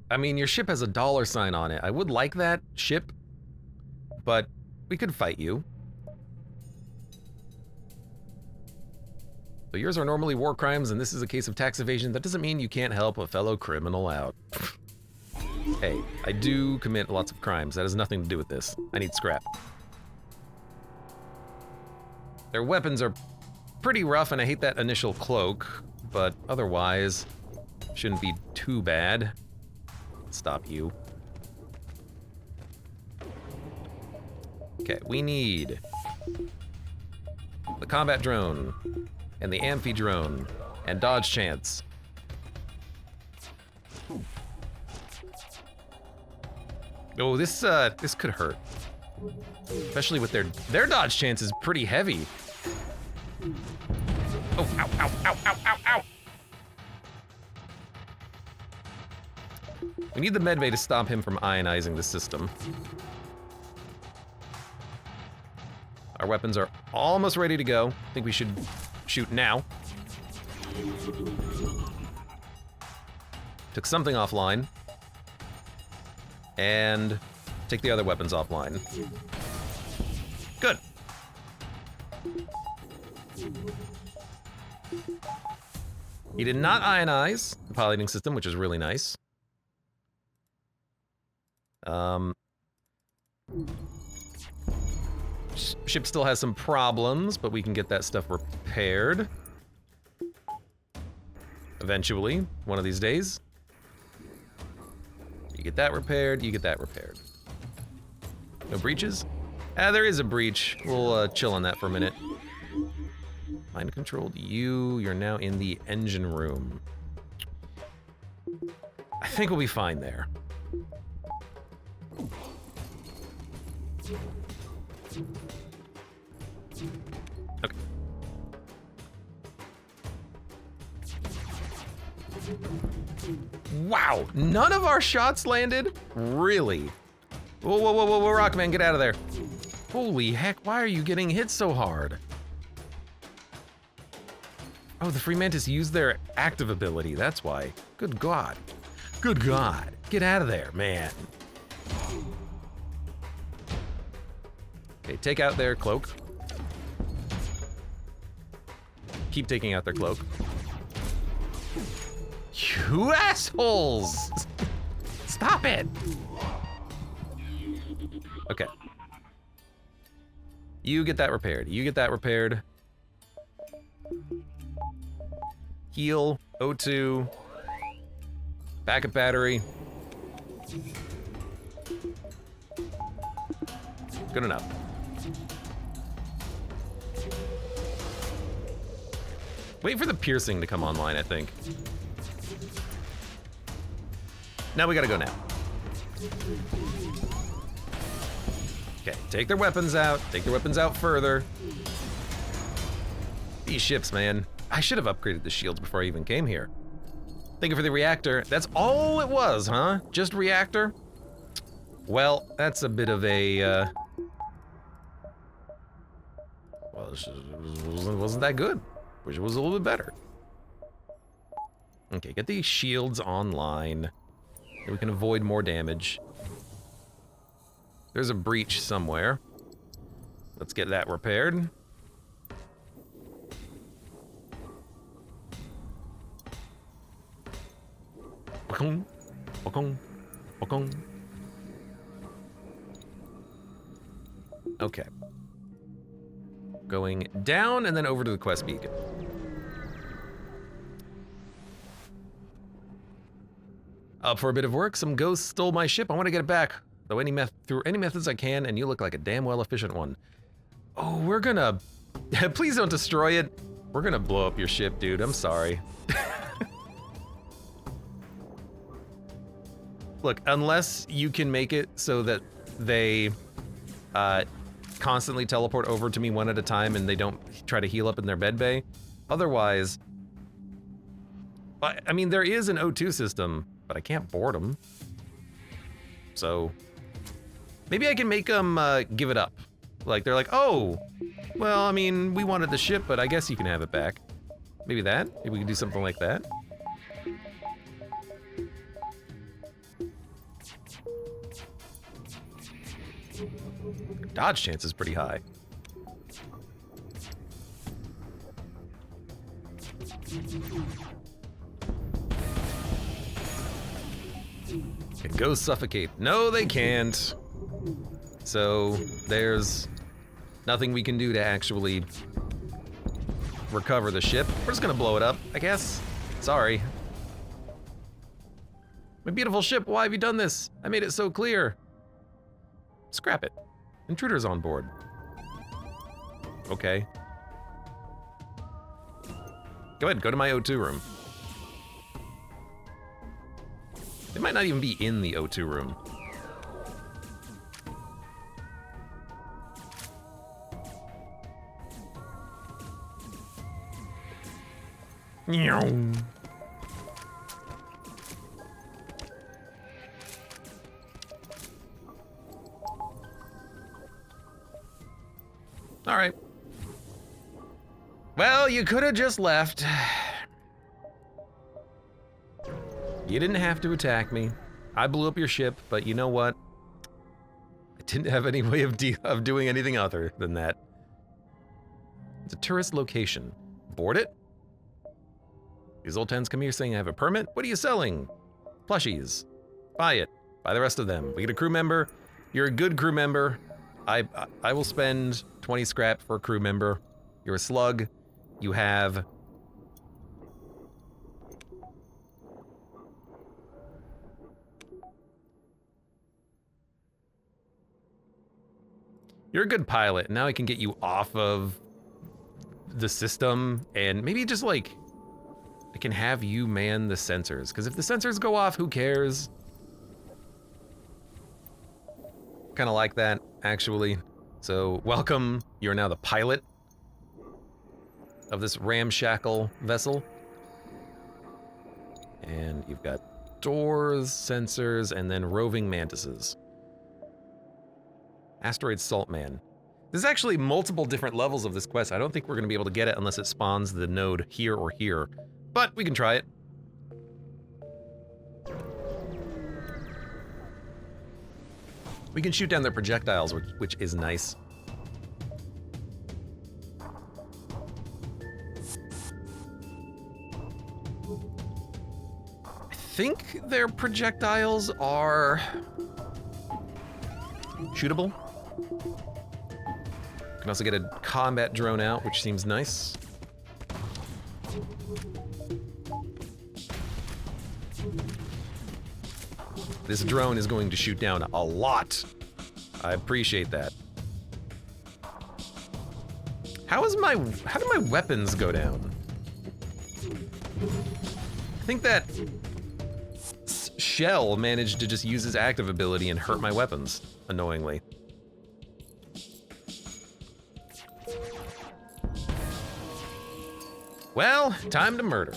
I mean, your ship has a $sign on it. I would like that ship, but we could fight you. So yours are normally war crimes, and this is a case of tax evasion. That doesn't mean you can't help a fellow criminal out. Hey, I do commit lots of crimes. That has nothing to do with this. I need scrap. Their weapons are pretty rough, and I hate that initial cloak, but otherwise, shouldn't be too bad. Stop you. Okay, we need the combat drone and the amphi drone and dodge chance. Oh, this could hurt, especially with their dodge chance is pretty heavy. Oh, ow, ow, ow, ow, ow, ow. We need the medbay to stop him from ionizing the system. Our weapons are almost ready to go. I think we should shoot now. Took something offline. And take the other weapons offline. Good. He did not ionize the piloting system, which is really nice. Ship still has some problems, but we can get that stuff repaired. Eventually, one of these days. You get that repaired, you get that repaired. No breaches? There is a breach. We'll chill on that for a minute. Mind controlled you. You're now in the engine room. I think we'll be fine there. Okay. Wow, none of our shots landed? Really? Whoa, whoa, whoa, whoa, whoa, Rockman, get out of there. Holy heck, why are you getting hit so hard? Oh, the Free Mantis used their active ability, that's why. Good God. Good God. Get out of there, man. Okay, take out their cloak. Keep taking out their cloak. You assholes! Stop it! Okay. You get that repaired. You get that repaired. Heal. O2. Backup battery. Good enough. Wait for the piercing to come online, I think. Now we gotta go now. Okay, take their weapons out. Take their weapons out further. These ships, man. I should have upgraded the shields before I even came here. Thank you for the reactor. That's all it was, huh? Just reactor? Well, that's a bit of a, well, it wasn't that good. Wish it was a little bit better. Okay, get these shields online. So we can avoid more damage. There's a breach somewhere. Let's get that repaired. Okay. Going down and then over to the quest beacon. Up for a bit of work. Some ghosts stole my ship. I want to get it back. Though through any methods I can, and you look like a damn well efficient one. Oh, we're gonna... Please don't destroy it. We're gonna blow up your ship, dude. I'm sorry. Look, unless you can make it so that they constantly teleport over to me one at a time and they don't try to heal up in their bed bay. Otherwise, I mean, there is an O2 system, but I can't board them. So maybe I can make them give it up. Like, they're like, oh, well, I mean, we wanted the ship, but I guess you can have it back. Maybe that? Maybe we can do something like that. Dodge chance is pretty high. Can go suffocate. No, they can't. So there's nothing we can do to actually recover the ship. We're just gonna blow it up, I guess. Sorry. My beautiful ship, why have you done this? I made it so clear. Scrap it. Intruders on board. Okay. Go ahead, go to my O2 room. They might not even be in the O2 room. Meow. All right. Well, you could have just left. You didn't have to attack me. I blew up your ship, but you know what? I didn't have any way of doing anything other than that. It's a tourist location. Board it? These old tens come here saying I have a permit. What are you selling? Plushies. Buy it. Buy the rest of them. We get a crew member. You're a good crew member. I will spend 20 scrap for a crew member. You're a slug. You have... You're a good pilot. Now I can get you off of the system and maybe just like... I can have you man the sensors. Because if the sensors go off, who cares? Kind of like that, actually. So, welcome. You're now the pilot of this ramshackle vessel. And you've got doors, sensors, and then roving mantises. Asteroid Saltman. There's actually multiple different levels of this quest. I don't think we're going to be able to get it unless it spawns the node here or here. But we can try it. We can shoot down their projectiles, which is nice. I think their projectiles are shootable. Can also get a combat drone out, which seems nice. This drone is going to shoot down a lot. I appreciate that. How do my weapons go down? I think that Shell managed to just use his active ability and hurt my weapons, annoyingly. Well, time to murder.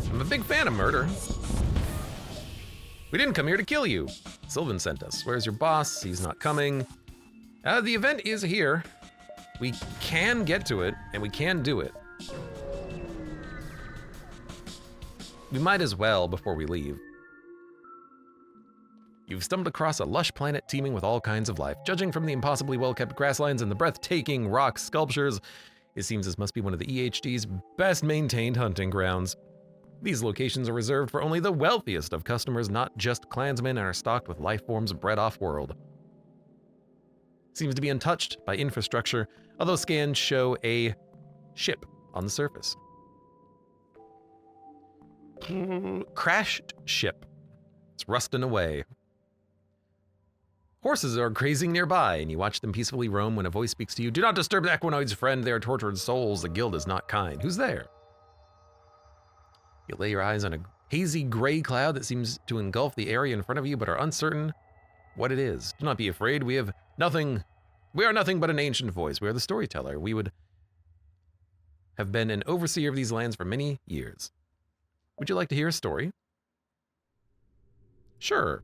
I'm a big fan of murder. We didn't come here to kill you. Sylvan sent us. Where's your boss? He's not coming. The event is here. We can get to it, and we can do it. We might as well before we leave. You've stumbled across a lush planet teeming with all kinds of life. Judging from the impossibly well-kept grasslines and the breathtaking rock sculptures, it seems this must be one of the EHD's best-maintained hunting grounds. These locations are reserved for only the wealthiest of customers, not just clansmen, and are stocked with life forms bred off-world. Seems to be untouched by infrastructure, although scans show a ship on the surface. Crashed ship. It's rusting away. Horses are grazing nearby, and you watch them peacefully roam when a voice speaks to you. Do not disturb the Equinoids, friend. They are tortured souls. The guild is not kind. Who's there? You lay your eyes on a hazy gray cloud that seems to engulf the area in front of you, but are uncertain what it is. Do not be afraid. We are nothing but an ancient voice. We are the storyteller. We would have been an overseer of these lands for many years. Would you like to hear a story? Sure.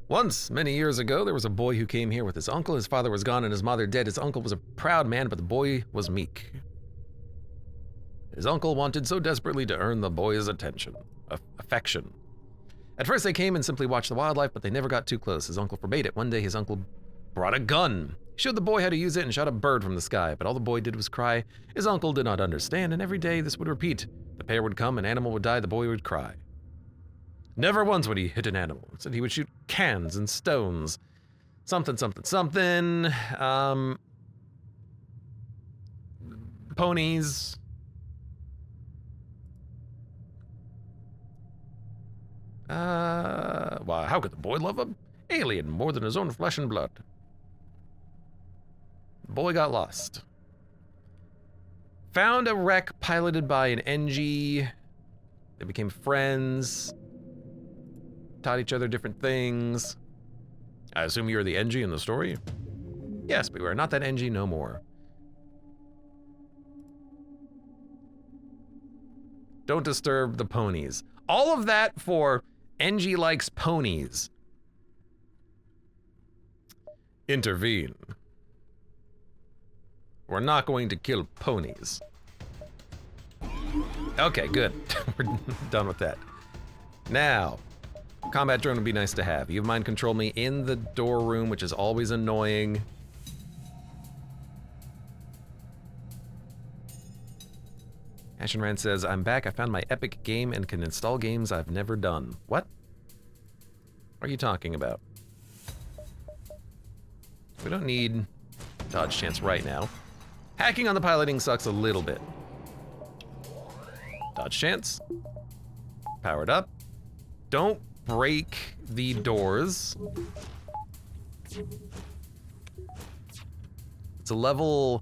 Once, many years ago, there was a boy who came here with his uncle. His father was gone and his mother dead. His uncle was a proud man, but the boy was meek. His uncle wanted so desperately to earn the boy's affection. At first they came and simply watched the wildlife, but they never got too close. His uncle forbade it. One day his uncle brought a gun. He showed the boy how to use it and shot a bird from the sky, but all the boy did was cry. His uncle did not understand, and every day this would repeat. The pair would come, an animal would die, the boy would cry. Never once would he hit an animal. Instead he would shoot cans and stones. Something. Ponies. Why, how could the boy love an alien more than his own flesh and blood? The boy got lost. Found a wreck piloted by an NG. They became friends. Taught each other different things. I assume you're the NG in the story? Yes, but we are not that NG no more. Don't disturb the ponies. All of that for NG likes ponies. Intervene. We're not going to kill ponies. Okay, good. We're done with that. Now, combat drone would be nice to have. You have mind control me in the door room, which is always annoying. Ashen Rand says, I'm back. I found my epic game and can install games I've never done. What are you talking about? We don't need dodge chance right now. Hacking on the piloting sucks a little bit. Dodge chance. Powered up. Don't break the doors. It's a level,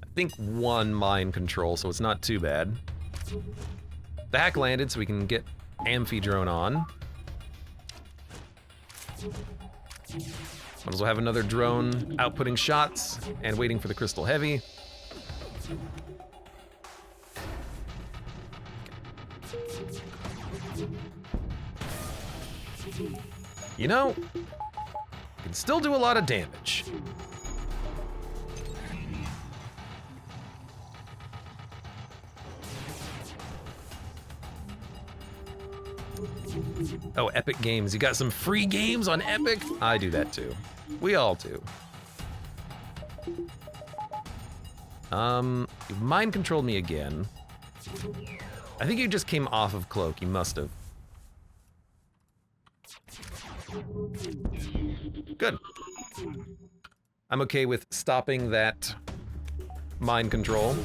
I think, 1 mind control, so it's not too bad. The hack landed, so we can get Amphi drone on. Might as well have another drone outputting shots and waiting for the crystal heavy. You know, can still do a lot of damage. Oh, Epic Games. You got some free games on Epic? I do that too. We all do. You've mind controlled me again. I think you just came off of Cloak. You must have. Good. I'm okay with stopping that mind control.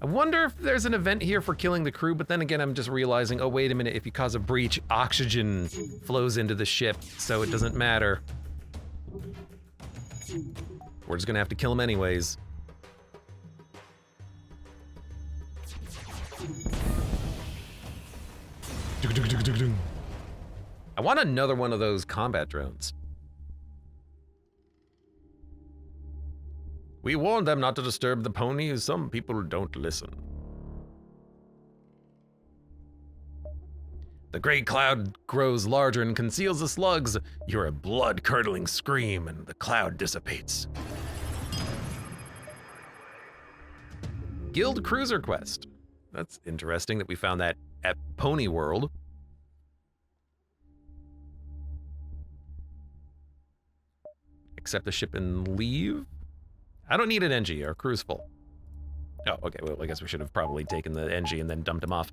I wonder if there's an event here for killing the crew, but then again, I'm just realizing, oh, wait a minute, if you cause a breach, oxygen flows into the ship, so it doesn't matter. We're just gonna have to kill him anyways. I want another one of those combat drones. We warned them not to disturb the ponies. Some people don't listen. The great cloud grows larger and conceals the slugs. You hear a blood-curdling scream and the cloud dissipates. Guild Cruiser Quest. That's interesting that we found that at Pony World. Accept the ship and leave? I don't need an NG, our crew's full. Oh, okay, well, I guess we should have probably taken the NG and then dumped him off.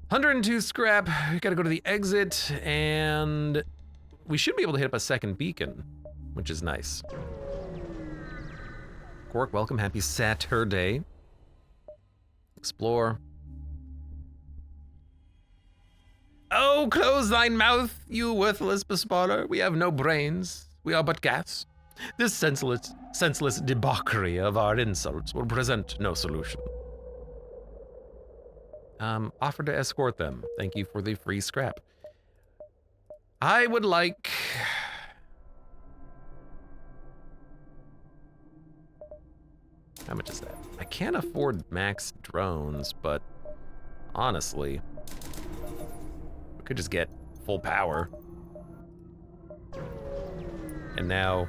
102 scrap, we gotta go to the exit, and we should be able to hit up a second beacon, which is nice. Quark, welcome. Happy Saturday. Explore. Oh, close thine mouth, you worthless bespoiler. We have no brains. We are but gas. This senseless debauchery of our insults will present no solution. Offer to escort them. Thank you for the free scrap. I would like... How much is that? I can't afford max drones, but honestly, we could just get full power. And now,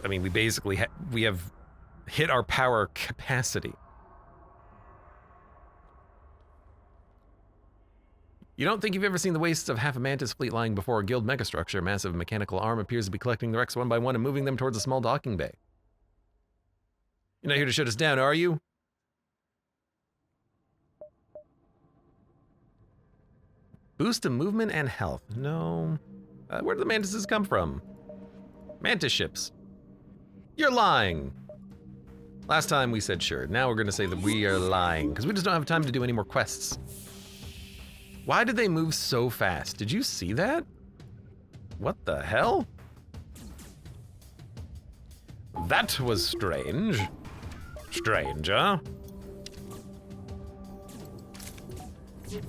I mean, we basically we have hit our power capacity. You don't think you've ever seen the wastes of half a Mantis fleet lying before a guild megastructure? A massive mechanical arm appears to be collecting the wrecks one by one and moving them towards a small docking bay. You're not here to shut us down, are you? Boost to movement and health. No. Where do the mantises come from? Mantis ships. You're lying. Last time we said sure. Now we're gonna say that we are lying, because we just don't have time to do any more quests. Why did they move so fast? Did you see that? What the hell? That was strange. Strange, huh?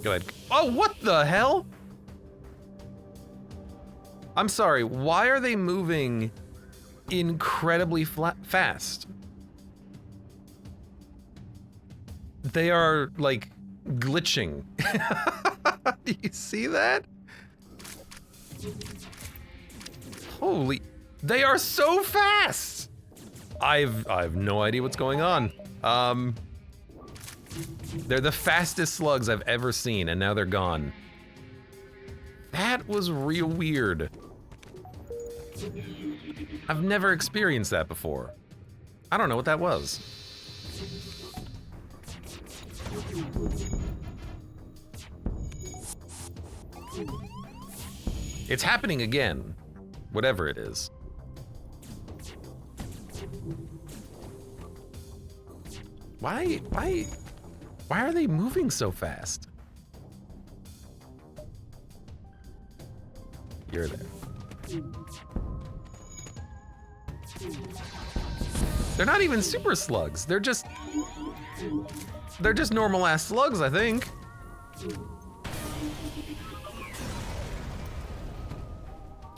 Go ahead. Oh, what the hell? I'm sorry, why are they moving incredibly fast? They are, like, glitching. Do you see that? Holy, they are so fast! I've no idea what's going on. They're the fastest slugs I've ever seen, and now they're gone. That was real weird. I've never experienced that before. I don't know what that was. It's happening again, whatever it is. Why are they moving so fast? You're there. They're not even super slugs. They're just normal ass slugs, I think.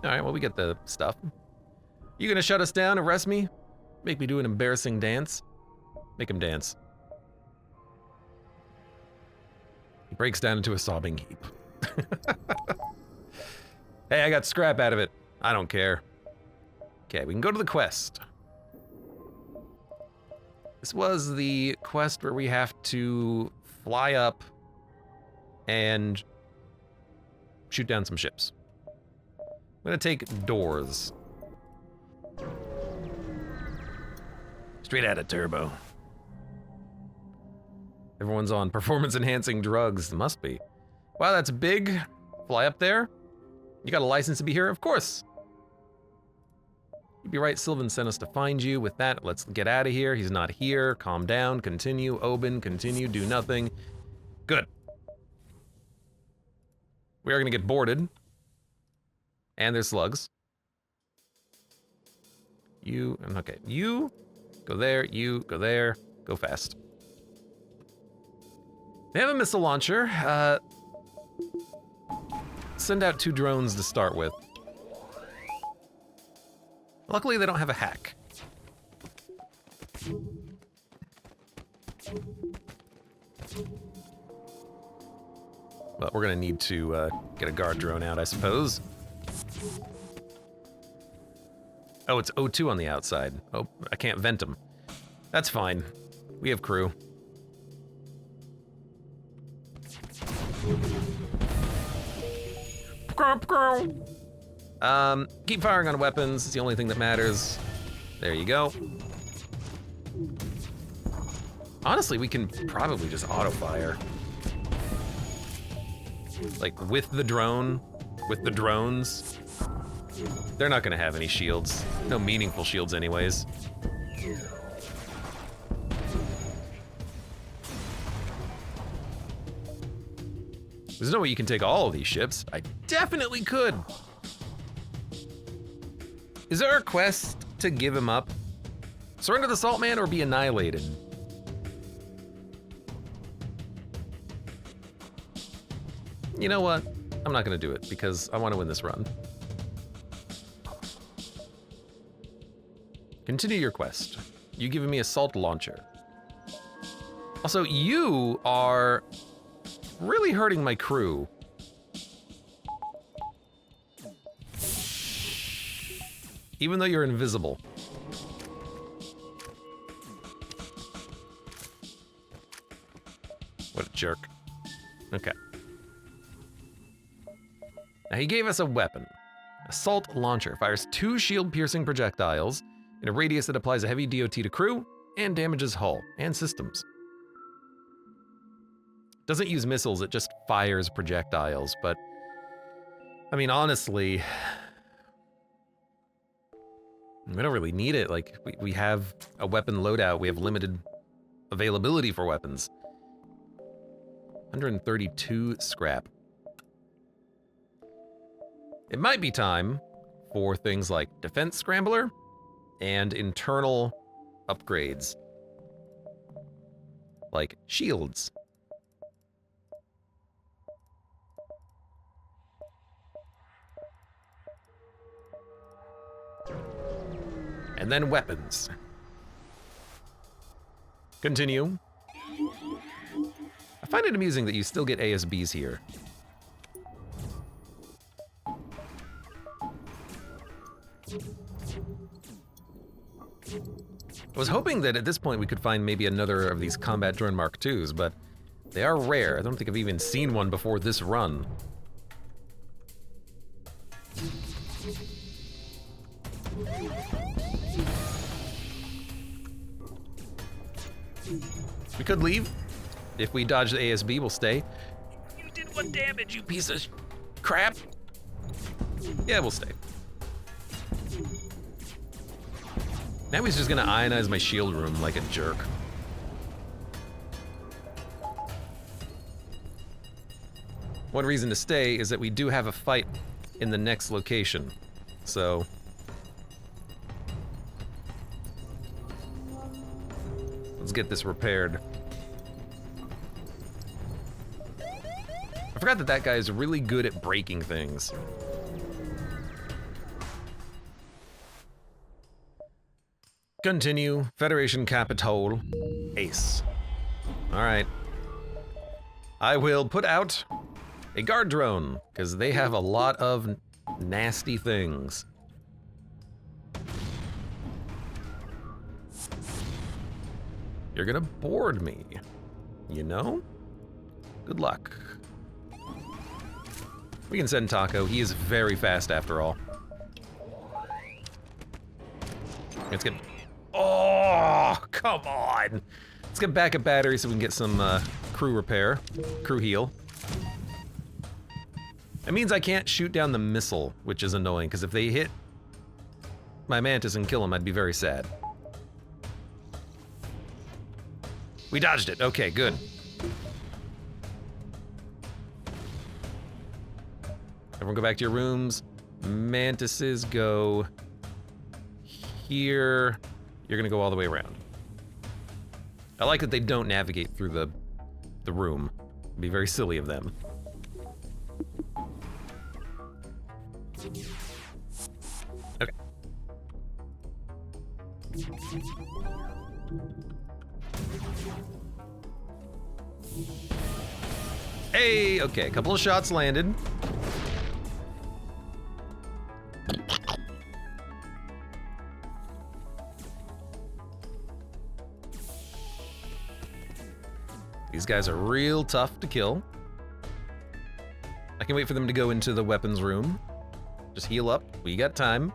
All right, well, we get the stuff. You gonna shut us down, arrest me? Make me do an embarrassing dance? Make him dance. He breaks down into a sobbing heap. Hey, I got scrap out of it. I don't care. Okay, we can go to the quest. This was the quest where we have to fly up and shoot down some ships. I'm gonna take doors. Straight out of turbo. Everyone's on performance-enhancing drugs. Must be. Wow, that's big. Fly up there. You got a license to be here? Of course. You'd be right, Sylvan sent us to find you. With that, let's get out of here. He's not here. Calm down. Continue. Oben. Continue. Do nothing. Good. We are gonna get boarded. And there's slugs. You, okay. You, go there. You, go there. Go fast. They have a missile launcher. Send out 2 drones to start with. Luckily, they don't have a hack. But we're gonna need to get a guard drone out, I suppose. Oh, it's O2 on the outside. Oh, I can't vent them. That's fine. We have crew. Keep firing on weapons. It's the only thing that matters. There you go. Honestly, we can probably just auto-fire. Like, with the drone, with the drones. They're not gonna have any shields. No meaningful shields anyways. There's no way you can take all of these ships. I definitely could. Is there a quest to give him up? Surrender the Salt Man or be annihilated? You know what? I'm not gonna do it because I want to win this run. Continue your quest. You giving me a salt launcher. Also, you are really hurting my crew. Even though you're invisible. What a jerk. Okay. Now he gave us a weapon. A salt launcher fires 2 shield-piercing projectiles in a radius that applies a heavy DOT to crew and damages hull and systems. Doesn't use missiles, it just fires projectiles, but I mean, honestly, we don't really need it. Like, we have a weapon loadout, we have limited availability for weapons. 132 scrap. It might be time for things like Defense Scrambler and internal upgrades, like shields. And then weapons. Continue. I find it amusing that you still get ASBs here. I was hoping that at this point we could find maybe another of these combat drone Mark IIs, but they are rare. I don't think I've even seen one before this run. We could leave. If we dodge the ASB, we'll stay. You did 1 damage, you piece of crap. Yeah, we'll stay. Now he's just gonna ionize my shield room like a jerk. One reason to stay is that we do have a fight in the next location, so... let's get this repaired. I forgot that that guy is really good at breaking things. Continue. Federation Capitol. Ace. Alright. I will put out a guard drone, because they have a lot of nasty things. You're gonna board me, you know? Good luck. We can send Taco. He is very fast after all. Let's get... oh, come on! Let's get back a battery so we can get some crew repair. Crew heal. That means I can't shoot down the missile, which is annoying, because if they hit my Mantis and kill him, I'd be very sad. We dodged it. Okay, good. Everyone go back to your rooms. Mantises go here. You're gonna go all the way around. I like that they don't navigate through the room. It'd be very silly of them. Okay. Hey, okay, a couple of shots landed. These guys are real tough to kill. I can wait for them to go into the weapons room. Just heal up, we got time.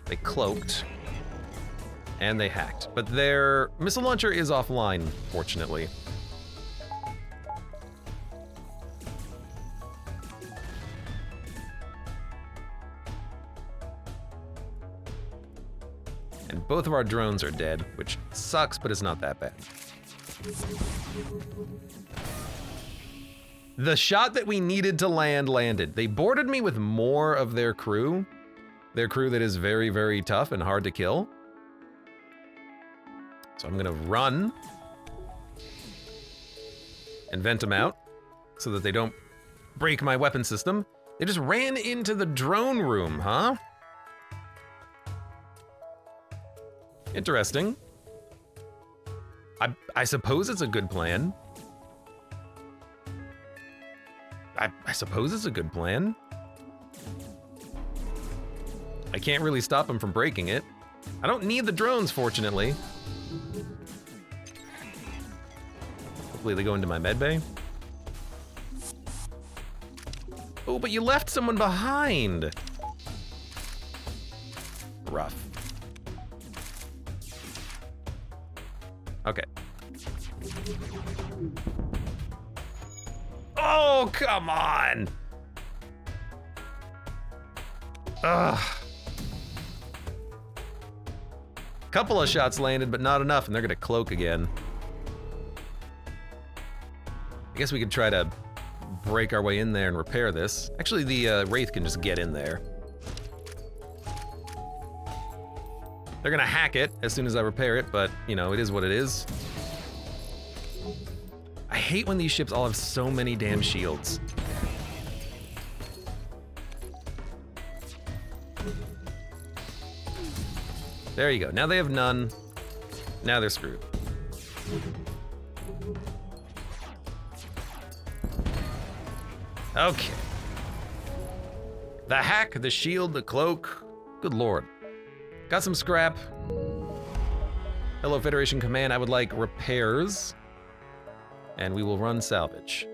They cloaked. And they hacked. But their missile launcher is offline, fortunately. And both of our drones are dead, which sucks, but it's not that bad. The shot that we needed to land landed. They boarded me with more of their crew that is very, very tough and hard to kill. So I'm gonna run and vent them out so that they don't break my weapon system. They just ran into the drone room, huh? Interesting. I suppose it's a good plan. I suppose it's a good plan. I can't really stop them from breaking it. I don't need the drones, fortunately. Hopefully they go into my medbay. Oh, but you left someone behind. Rough. Okay. Oh, come on! Ugh. Couple of shots landed, but not enough, and they're gonna cloak again. I guess we could try to break our way in there and repair this. Actually, the Wraith can just get in there. They're gonna hack it as soon as I repair it, but, you know, it is what it is. I hate when these ships all have so many damn shields. There you go. Now they have none. Now they're screwed. Okay. The hack, the shield, the cloak. Good lord. Got some scrap. Hello, Federation Command. I would like repairs. And we will run salvage.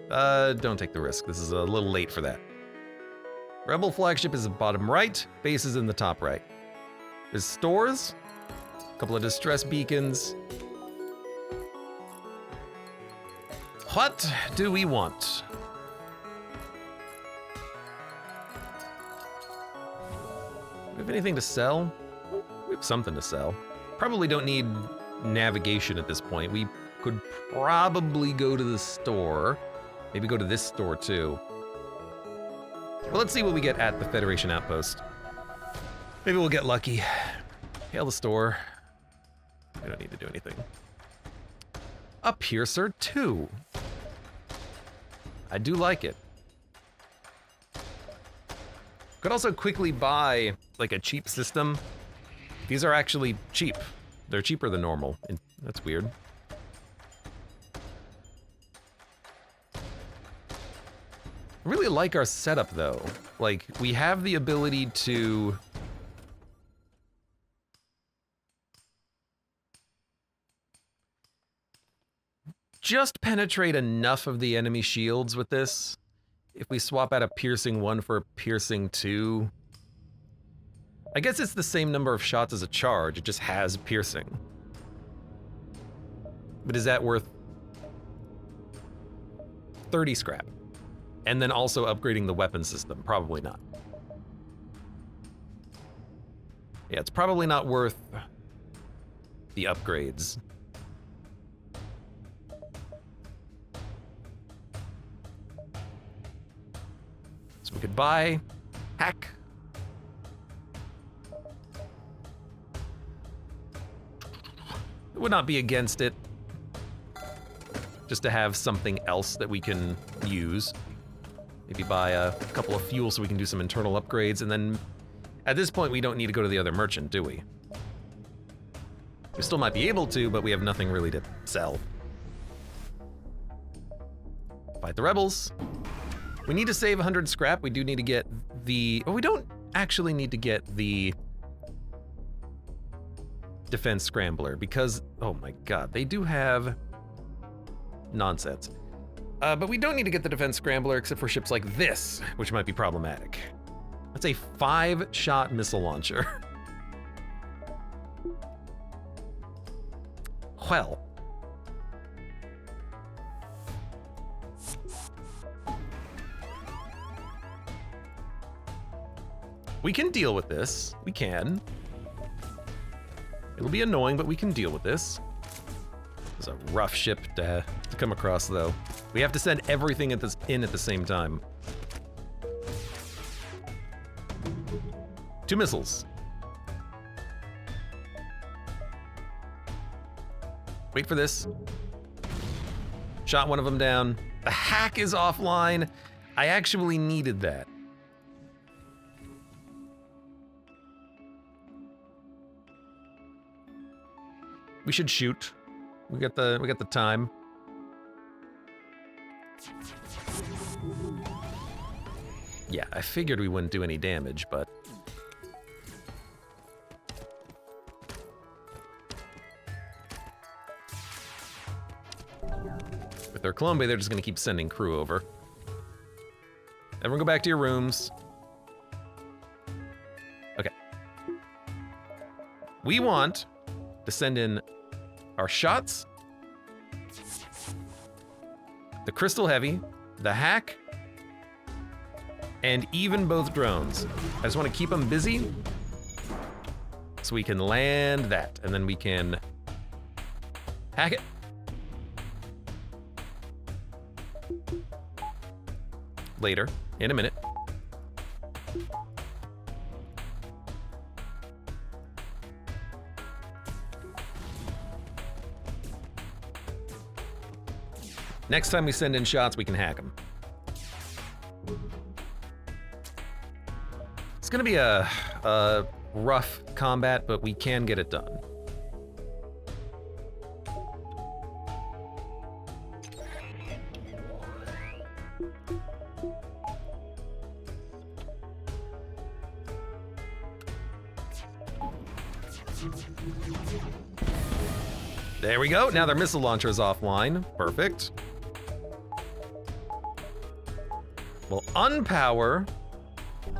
Don't take the risk. This is a little late for that. Rebel flagship is the bottom right. Base is in the top right. There's stores. A couple of distress beacons. What do we want? Do we have anything to sell? We have something to sell. Probably don't need navigation at this point. We could probably go to the store. Maybe go to this store too. Well, let's see what we get at the Federation outpost. Maybe we'll get lucky. Hail the store. We don't need to do anything. A Piercer 2. I do like it. Could also quickly buy like a cheap system. These are actually cheap. They're cheaper than normal. And that's weird. I really like our setup though. Like, we have the ability to just penetrate enough of the enemy shields with this. If we swap out a piercing 1 for a piercing 2. I guess it's the same number of shots as a charge, it just has piercing. But is that worth 30 scrap? And then also upgrading the weapon system? Probably not. Yeah, it's probably not worth the upgrades. So we could buy hack. Would not be against it. Just to have something else that we can use. Maybe buy a couple of fuel so we can do some internal upgrades, and then at this point we don't need to go to the other merchant, do we? We still might be able to, but we have nothing really to sell. Fight the rebels. We need to save 100 scrap. We do need to get the... Oh, we don't actually need to get the defense scrambler because, oh my god, they do have nonsense. But we don't need to get the defense scrambler except for ships like this, which might be problematic. That's a 5-shot missile launcher. Well. We can deal with this. We can. It'll be annoying, but we can deal with this. It's a rough ship to come across, though. We have to send everything at the same time. 2 missiles. Wait for this. Shot one of them down. The hack is offline. I actually needed that. We should shoot. We got the time. Yeah, I figured we wouldn't do any damage, but with their Colombe, they're just gonna keep sending crew over. Everyone go back to your rooms. Okay. We want to send in our shots, the Crystal Heavy, the hack, and even both drones. I just want to keep them busy so we can land that, and then we can hack it. Later, in a minute. Next time we send in shots, we can hack them. It's gonna be a rough combat, but we can get it done. There we go. Now their missile launcher is offline. Perfect. We'll unpower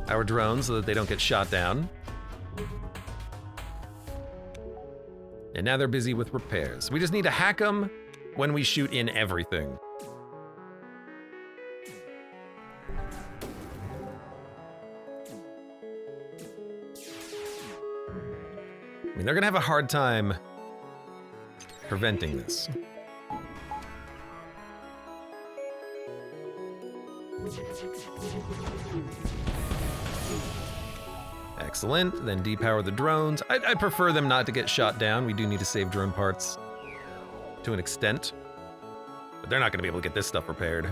our drones so that they don't get shot down. And now they're busy with repairs. We just need to hack them when we shoot in everything. I mean, they're gonna have a hard time preventing this. Excellent, then depower the drones. I prefer them not to get shot down. We do need to save drone parts to an extent, but they're not gonna be able to get this stuff repaired.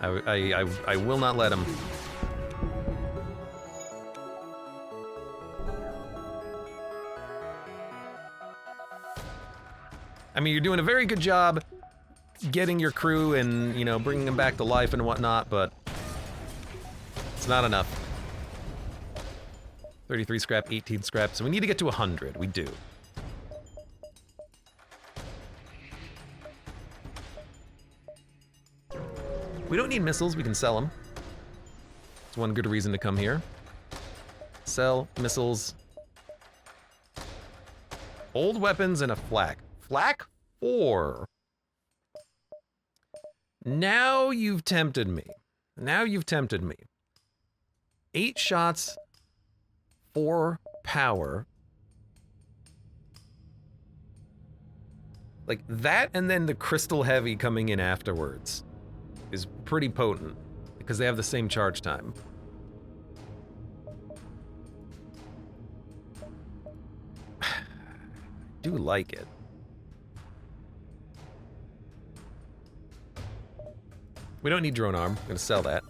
I will not let them. I mean, you're doing a very good job getting your crew and, you know, bringing them back to life and whatnot, but it's not enough. 33 scrap, 18 scrap, so we need to get to 100. We do. We don't need missiles, we can sell them. It's one good reason to come here. Sell missiles. Old weapons and a flak. Flak 4. Now you've tempted me. Now you've tempted me. 8 shots, 4 power. Like that, and then the Crystal Heavy coming in afterwards is pretty potent because they have the same charge time. Do like it. We don't need drone arm. I'm gonna sell that.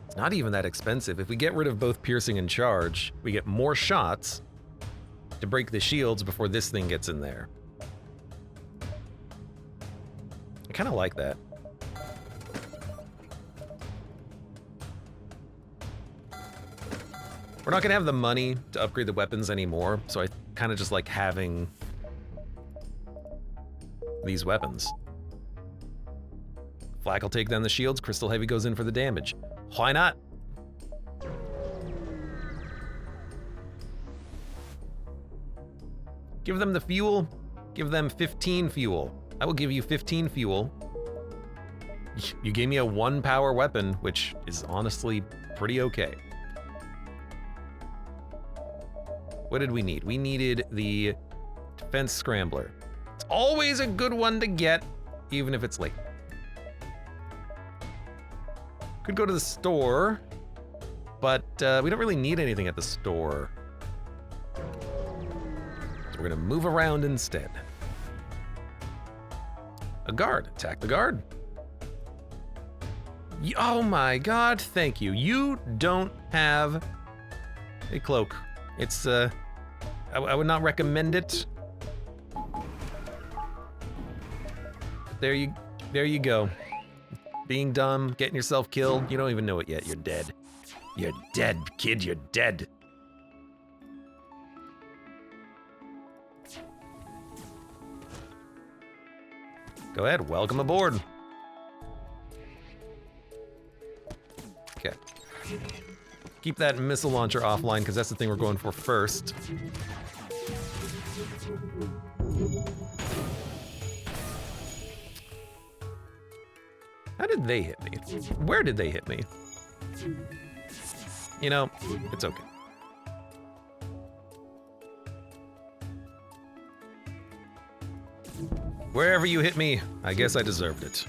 It's not even that expensive. If we get rid of both piercing and charge, we get more shots to break the shields before this thing gets in there. I kind of like that. We're not gonna have the money to upgrade the weapons anymore, so I kind of just like having these weapons. Flak will take down the shields, Crystal Heavy goes in for the damage. Why not? Give them the fuel, give them 15 fuel. I will give you 15 fuel. You gave me a 1-power weapon, which is honestly pretty okay. What did we need? We needed the defense scrambler. It's always a good one to get, even if it's late. Could go to the store, but we don't really need anything at the store. So we're gonna move around instead. A guard, attack the guard. Oh my god, thank you. You don't have a cloak. It's, I would not recommend it. There you go. Being dumb, getting yourself killed, you don't even know it yet, you're dead. You're dead, kid, you're dead. Go ahead, welcome aboard. Okay. Keep that missile launcher offline, because that's the thing we're going for first. How did they hit me? Where did they hit me? You know, it's okay. Wherever you hit me, I guess I deserved it.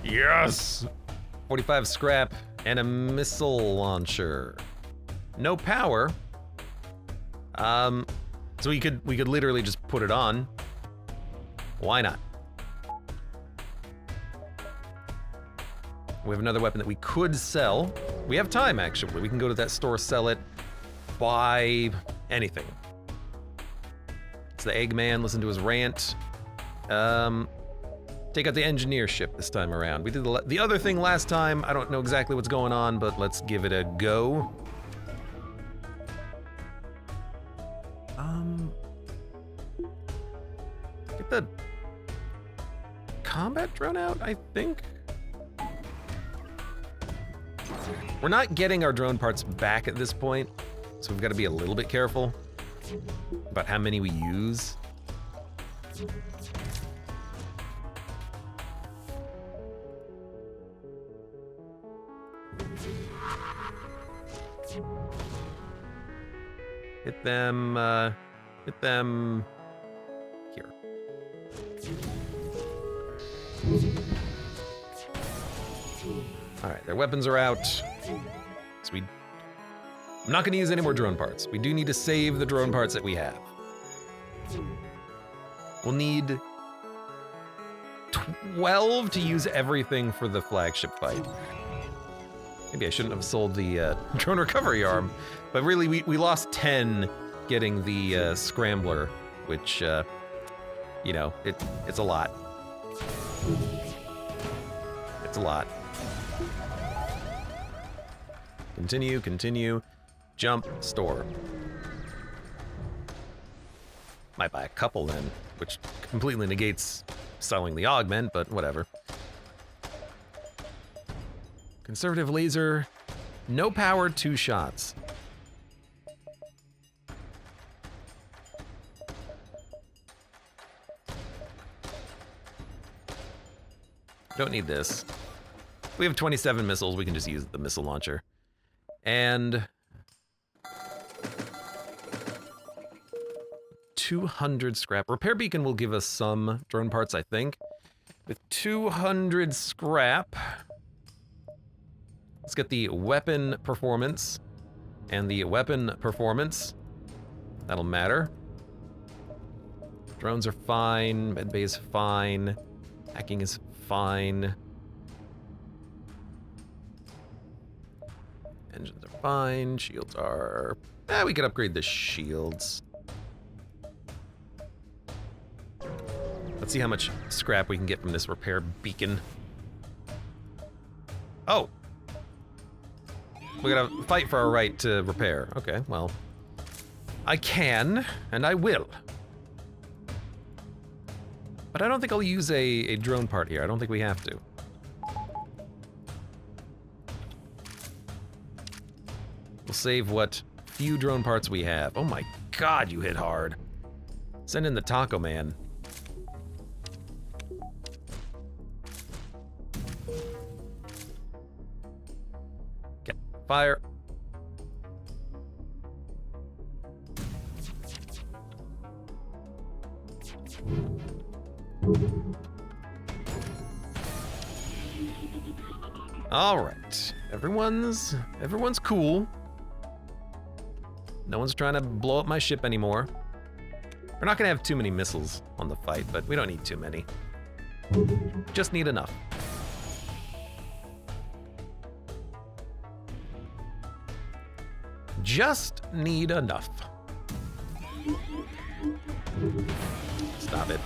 Yes! 45 scrap and a missile launcher. No power. So we could literally just put it on. Why not? We have another weapon that we could sell. We have time, actually. We can go to that store, sell it, buy anything. It's the Eggman, listen to his rant. Take out the engineer ship this time around. We did the other thing last time. I don't know exactly what's going on, but let's give it a go. Get the combat drone out, I think. We're not getting our drone parts back at this point, so we've got to be a little bit careful about how many we use. Hit them here. All right, their weapons are out. So I'm not gonna use any more drone parts. We do need to save the drone parts that we have. We'll need 12 to use everything for the flagship fight. Maybe I shouldn't have sold the drone recovery arm, but really we lost 10 getting the scrambler, which, you know, it's a lot. It's a lot. Continue, jump, store. Might buy a couple then, which completely negates selling the augment, but whatever. Conservative laser, no power, 2 shots. Don't need this. We have 27 missiles, we can just use the missile launcher. And 200 scrap. Repair beacon will give us some drone parts, I think. With 200 scrap, let's get the weapon performance and the weapon performance. That'll matter. Drones are fine, medbay is fine, hacking is fine. Engines are fine, shields are... we could upgrade the shields. Let's see how much scrap we can get from this repair beacon. Oh! We gotta fight for our right to repair. Okay, well... I can, and I will. But I don't think I'll use a drone part here. I don't think we have to. We'll save what few drone parts we have. Oh my god, you hit hard. Send in the Taco Man. Okay, fire. All right, everyone's cool. No one's trying to blow up my ship anymore. We're not gonna have too many missiles on the fight, but we don't need too many. Just need enough. Just need enough. Stop it.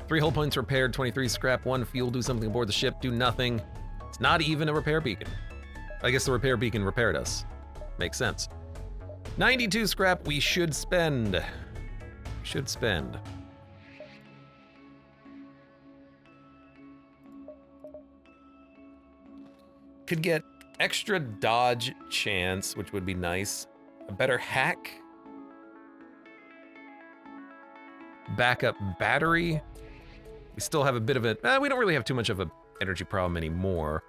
3 hull points repaired, 23 scrap, 1 fuel, do something aboard the ship, do nothing. It's not even a repair beacon. I guess the repair beacon repaired us. Makes sense. 92 scrap we should spend. Should spend. Could get extra dodge chance, which would be nice. A better hack. Backup battery. We still have a bit of it. We don't really have too much of an energy problem anymore.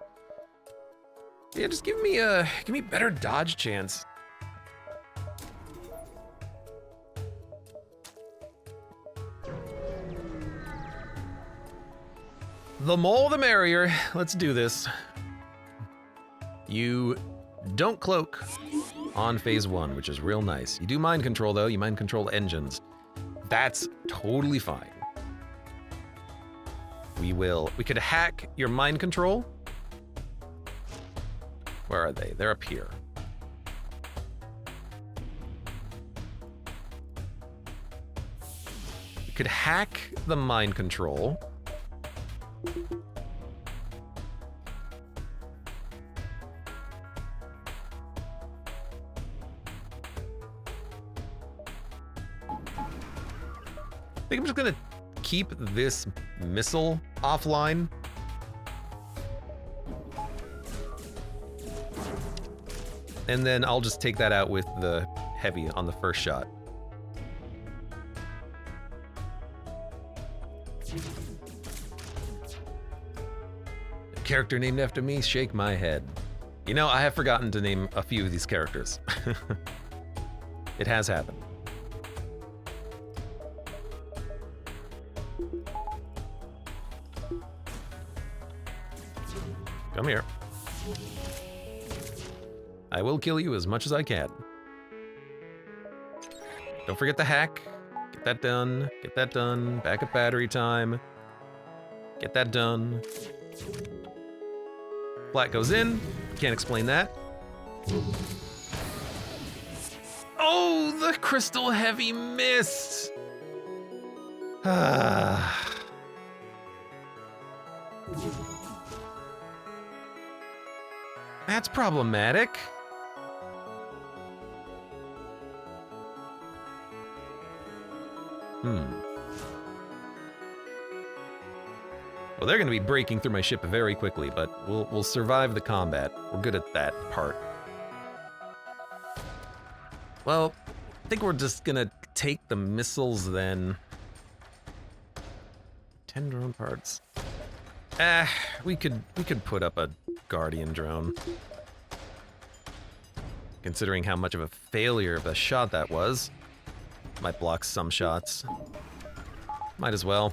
Yeah, just give me better dodge chance. The more the merrier. Let's do this. You don't cloak on phase 1, which is real nice. You do mind control though, you mind control engines. That's totally fine. We could hack your mind control. Where are they? They're up here. We could hack the mind control. I think I'm just gonna keep this missile offline. And then I'll just take that out with the heavy on the first shot. A character named after me, shake my head. You know, I have forgotten to name a few of these characters. It has happened. Come here. I will kill you as much as I can. Don't forget the hack. Get that done. Get that done. Backup battery time. Get that done. Flat goes in. Can't explain that. Oh, the crystal heavy missed. Ah. That's problematic. Well, they're gonna be breaking through my ship very quickly, but we'll survive the combat. We're good at that part. Well, I think we're just gonna take the missiles then. 10 drone parts. We could put up a Guardian drone. Considering how much of a failure of a shot that was. Might block some shots. Might as well.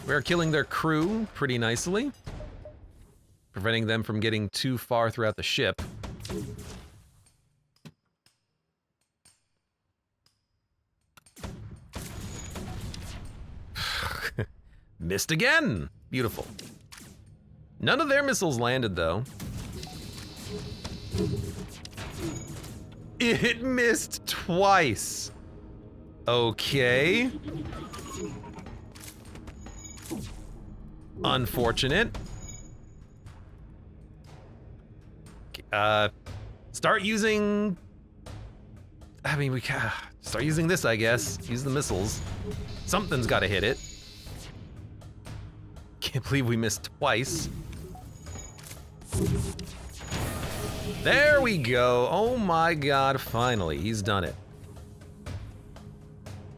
We're killing their crew pretty nicely. Preventing them from getting too far throughout the ship. Missed again! Beautiful. None of their missiles landed, though. It missed twice. Okay. Unfortunate. Start using... I mean, we can start using this, I guess. Use the missiles. Something's gotta hit it. Can't believe we missed twice. There we go. Oh my god, finally. He's done it.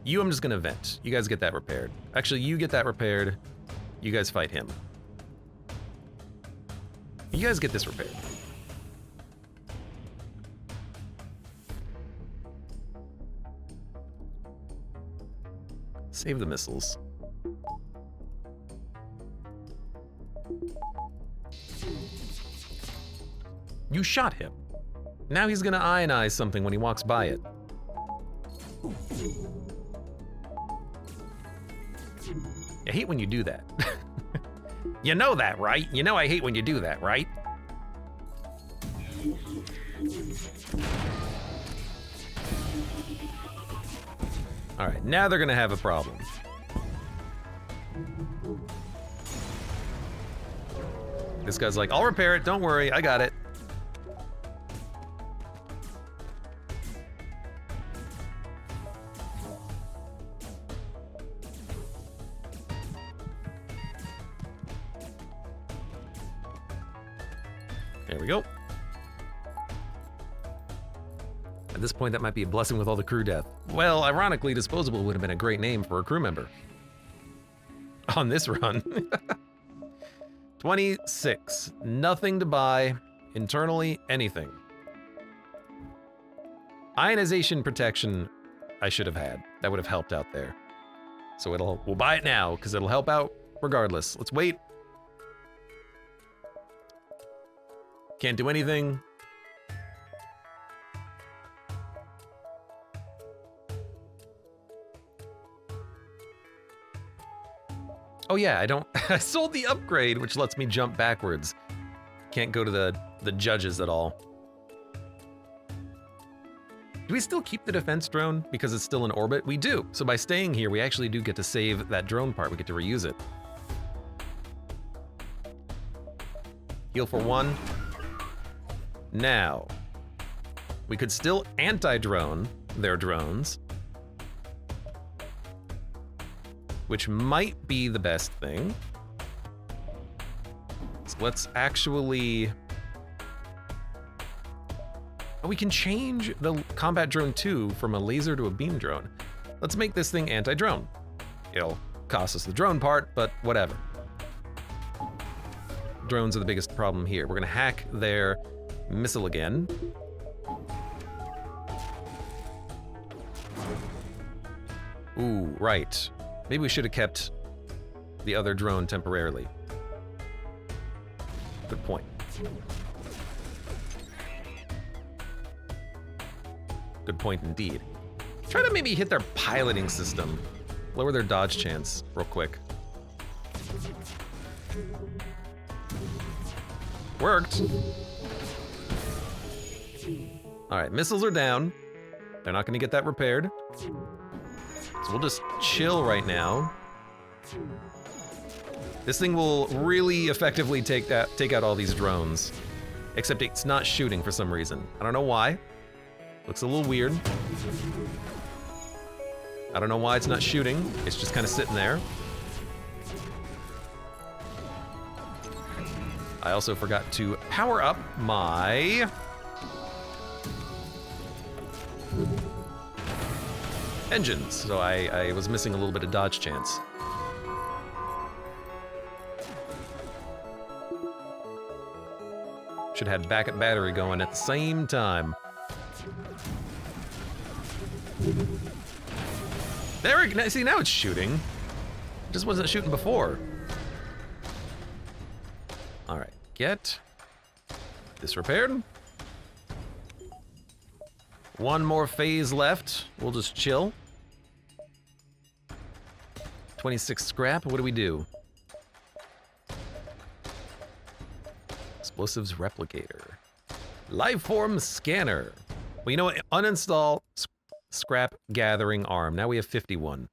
You, I'm just gonna vent. You guys get that repaired. Actually, you get that repaired. You guys fight him. You guys get this repaired. Save the missiles. You shot him. Now he's gonna ionize something when he walks by it. I hate when you do that. You know that, right? You know I hate when you do that, right? All right, now they're gonna have a problem. This guy's like, I'll repair it, don't worry, I got it. There we go. At this point, that might be a blessing with all the crew death. Well, ironically, Disposable would have been a great name for a crew member. On this run. 26. Nothing to buy. Internally, anything. Ionization protection I should have had. That would have helped out there. So we'll buy it now, because it'll help out regardless. Let's wait. Can't do anything. Oh yeah, I sold the upgrade, which lets me jump backwards. Can't go to the judges at all. Do we still keep the defense drone because it's still in orbit? We do. So by staying here, we actually do get to save that drone part. We get to reuse it. Heal for 1. Now, we could still anti-drone their drones, which might be the best thing. So let's actually... Oh, we can change the combat drone 2 from a laser to a beam drone. Let's make this thing anti-drone. It'll cost us the drone part, but whatever. Drones are the biggest problem here. We're gonna hack their missile again. Ooh, right. Maybe we should have kept the other drone temporarily. Good point. Good point indeed. Try to maybe hit their piloting system. Lower their dodge chance real quick. Worked. All right, missiles are down. They're not gonna get that repaired. So we'll just chill right now. This thing will really effectively take out all these drones. Except it's not shooting for some reason. I don't know why. Looks a little weird. I don't know why it's not shooting. It's just kind of sitting there. I also forgot to power up my... engines, so I was missing a little bit of dodge chance. Should have had backup battery going at the same time. There we go. See, now it's shooting. It just wasn't shooting before. All right, get this repaired. One more phase left. We'll just chill. 26 scrap. What do we do? Explosives replicator. Lifeform scanner. Well, you know what? Uninstall scrap gathering arm. Now we have 51.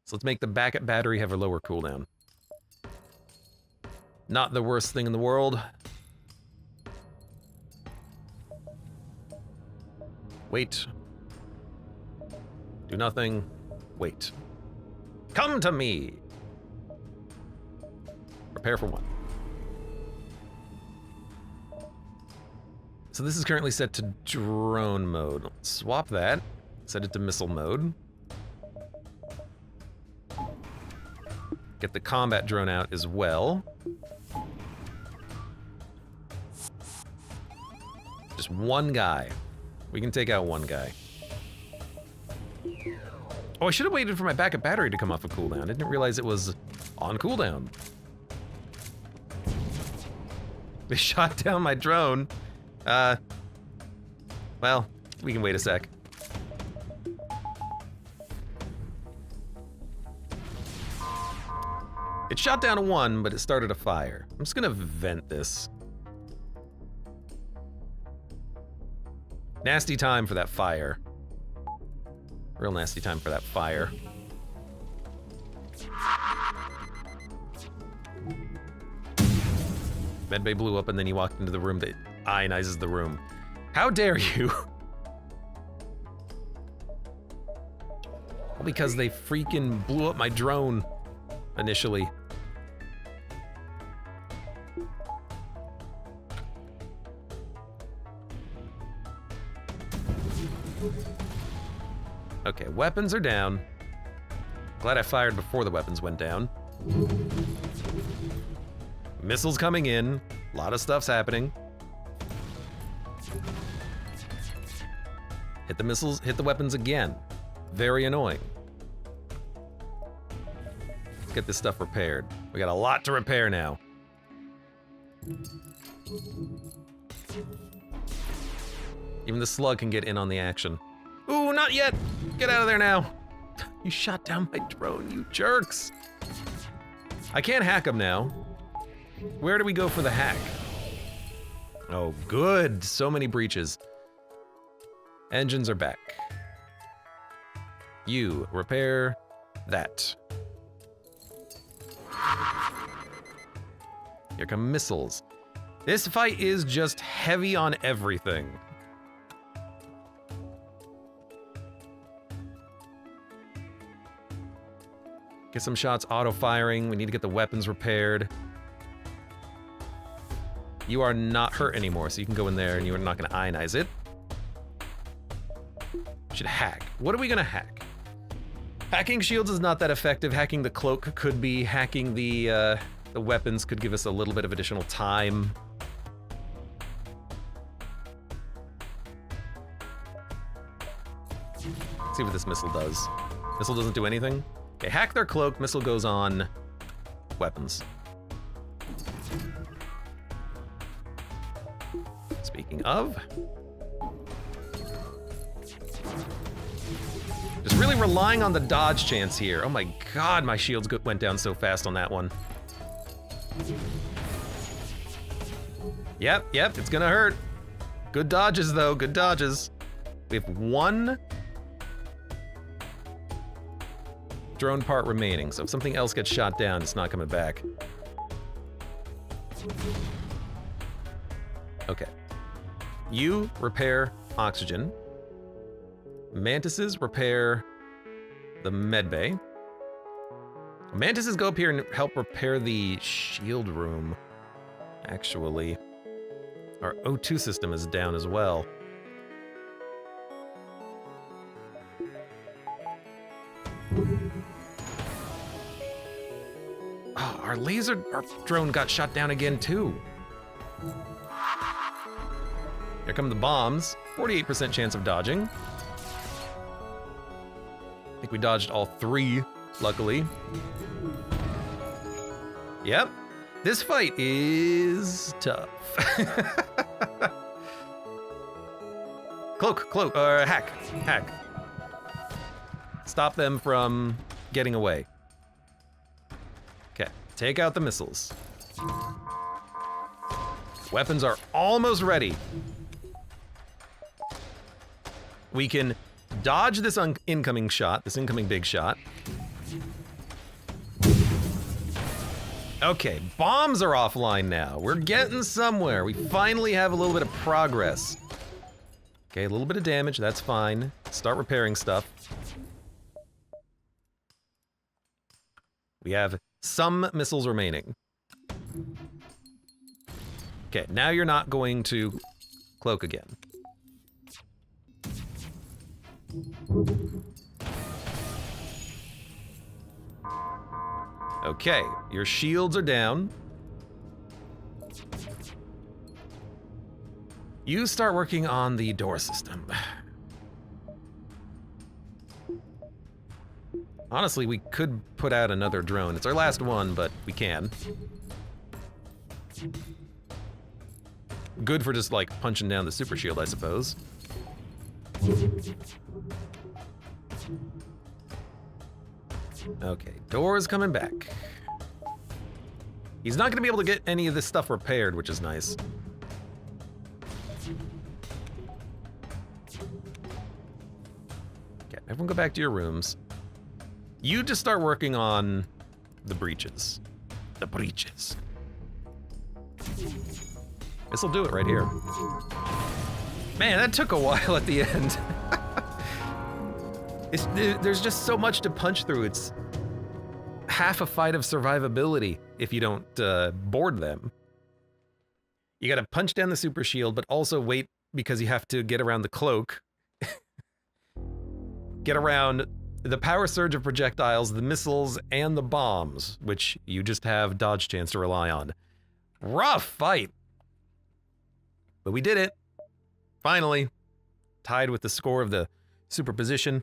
So let's make the backup battery have a lower cooldown. Not the worst thing in the world. Wait. Do nothing. Wait. Come to me. Repair for 1. So this is currently set to drone mode. Let's swap that. Set it to missile mode. Get the combat drone out as well. Just one guy. We can take out one guy. Oh, I should have waited for my backup battery to come off of cooldown. I didn't realize it was on cooldown. They shot down my drone. Well, we can wait a sec. It shot down a 1, but it started a fire. I'm just gonna vent this. Nasty time for that fire. Real nasty time for that fire. Medbay blew up and then he walked into the room that ionizes the room. How dare you? Well, because they freaking blew up my drone initially. Okay, weapons are down. Glad I fired before the weapons went down. Missiles coming in. A lot of stuff's happening. Hit the missiles, hit the weapons again. Very annoying. Let's get this stuff repaired. We got a lot to repair now. Even the slug can get in on the action. Ooh, not yet! Get out of there now! You shot down my drone, you jerks! I can't hack them now. Where do we go for the hack? Oh, good! So many breaches. Engines are back. You, repair that. Here come missiles. This fight is just heavy on everything. Get some shots auto-firing. We need to get the weapons repaired. You are not hurt anymore, so you can go in there and you are not going to ionize it. Should hack. What are we going to hack? Hacking shields is not that effective. Hacking the cloak could be. Hacking the weapons could give us a little bit of additional time. Let's see what this missile does. Missile doesn't do anything? Okay, hack their cloak, missile goes on weapons. Speaking of, just really relying on the dodge chance here. Oh my god, my shields went down so fast on that one. Yep, it's gonna hurt. Good dodges though, good dodges. We have one drone part remaining, so if something else gets shot down, it's not coming back. Okay. You repair oxygen. Mantises repair the medbay. Mantises go up here and help repair the shield room, actually. Our O2 system is down as well. Oh, our drone got shot down again too. Here come the bombs. 48% chance of dodging. I think we dodged all 3, luckily. Yep. This fight is tough. Cloak, hack. Stop them from getting away. Okay, take out the missiles. Weapons are almost ready. We can dodge this incoming shot, this incoming big shot. Okay, bombs are offline now. We're getting somewhere. We finally have a little bit of progress. Okay, a little bit of damage, that's fine. Start repairing stuff. We have some missiles remaining. Okay, now you're not going to cloak again. Okay, your shields are down. You start working on the door system. Honestly, we could put out another drone. It's our last one, but we can. Good for just, like, punching down the super shield, I suppose. Okay, door's coming back. He's not gonna be able to get any of this stuff repaired, which is nice. Okay, everyone go back to your rooms. You just start working on the breaches. The breaches. This'll do it right here. Man, that took a while at the end. There's just so much to punch through. It's half a fight of survivability if you don't board them. You gotta punch down the super shield, but also wait because you have to get around the cloak. Get around the power surge of projectiles, the missiles, and the bombs, which you just have dodge chance to rely on. Rough fight. But we did it. Finally. Tied with the score of the superposition.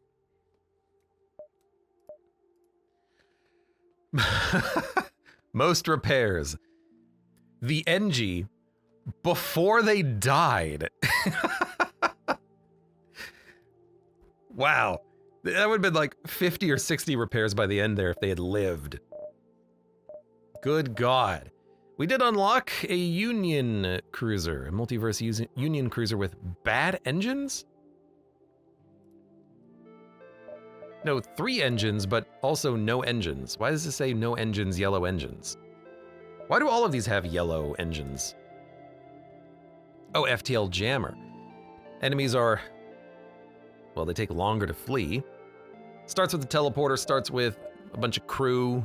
Most repairs. The NG before they died. Wow. That would have been like 50 or 60 repairs by the end there if they had lived. Good God. We did unlock a Union cruiser, a Multiverse Union cruiser with bad engines? No, 3 engines, but also no engines. Why does it say no engines, yellow engines? Why do all of these have yellow engines? Oh, FTL jammer. Enemies are, well, they take longer to flee. Starts with the teleporter, starts with a bunch of crew.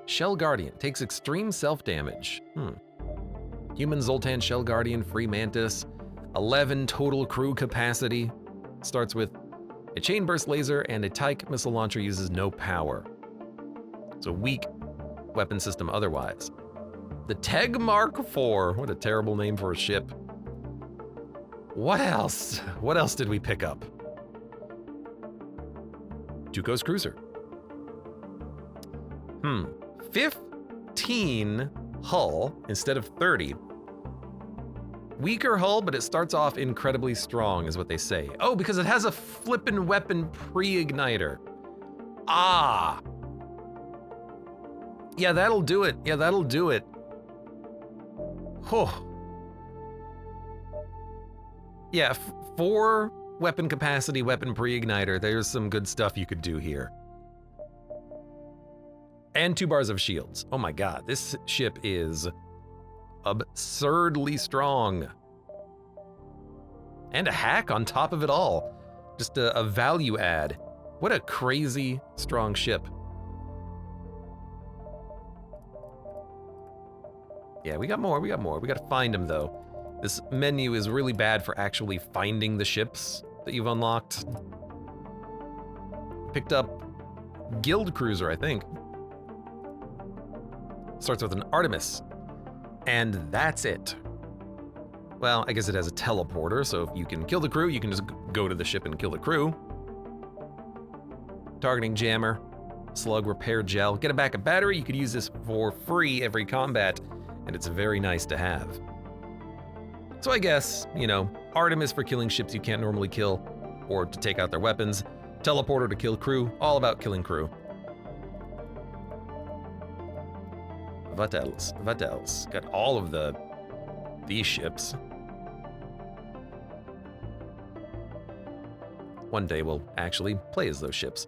Shell Guardian takes extreme self-damage. Human Zoltan Shell Guardian, Free Mantis, 11 total crew capacity. Starts with a chain burst laser and a Tyke missile launcher uses no power. So weak weapon system otherwise. The Teg Mark IV, what a terrible name for a ship. What else? What else did we pick up? Tuco's cruiser. 15 hull instead of 30. Weaker hull, but it starts off incredibly strong, is what they say. Oh, because it has a flippin' weapon pre-igniter. Ah! Yeah, that'll do it. Yeah, that'll do it. Oh. Yeah, 4 weapon capacity, weapon pre-igniter. There's some good stuff you could do here. And 2 bars of shields. Oh my God, this ship is absurdly strong. And a hack on top of it all. Just a value add. What a crazy strong ship. Yeah, we got more, we got more. We gotta find them though. This menu is really bad for actually finding the ships that you've unlocked. Picked up Guild Cruiser, I think. Starts with an Artemis. And that's it. Well, I guess it has a teleporter, so if you can kill the crew, you can just go to the ship and kill the crew. Targeting jammer, slug repair gel. Get a backup battery, you could use this for free every combat, and it's very nice to have. So I guess, you know, Artemis for killing ships you can't normally kill, or to take out their weapons. Teleporter to kill crew, all about killing crew. What else? What else? Got all of these ships. One day we'll actually play as those ships.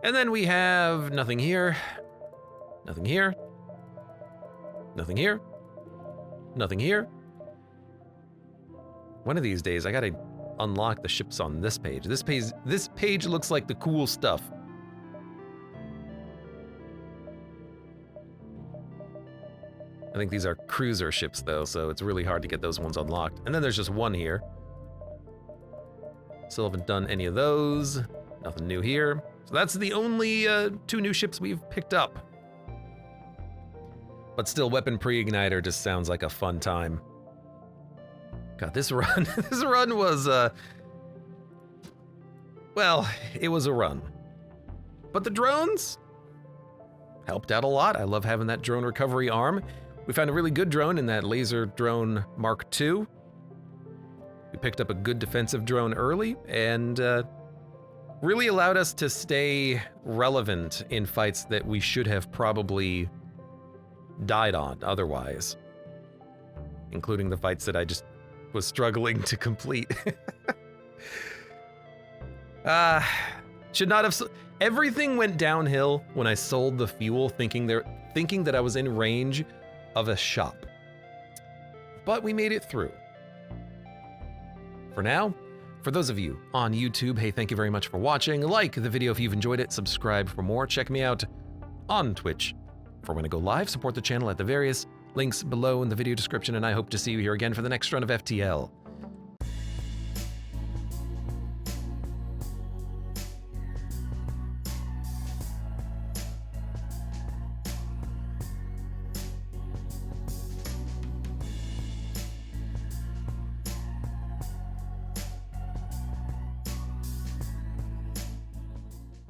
And then we have nothing here, nothing here, nothing here, Nothing here. One of these days, I gotta unlock the ships on this page. This page looks like the cool stuff. I think these are cruiser ships though, so it's really hard to get those ones unlocked. And then there's just one here. Still haven't done any of those. Nothing new here. So that's the only 2 new ships we've picked up. But still, weapon pre-igniter just sounds like a fun time. God, this run, this run was, well, it was a run. But the drones helped out a lot. I love having that drone recovery arm. We found a really good drone in that laser drone Mark II. We picked up a good defensive drone early and really allowed us to stay relevant in fights that we should have probably died on otherwise, including the fights that I just was struggling to complete. Should not have. Everything went downhill when I sold the fuel, thinking that I was in range of a shop. But we made it through. For now, for those of you on YouTube, hey, thank you very much for watching. Like the video if you've enjoyed it, subscribe for more. Check me out on Twitch for when I go live. Support the channel at the various links below in the video description, and I hope to see you here again for the next run of FTL.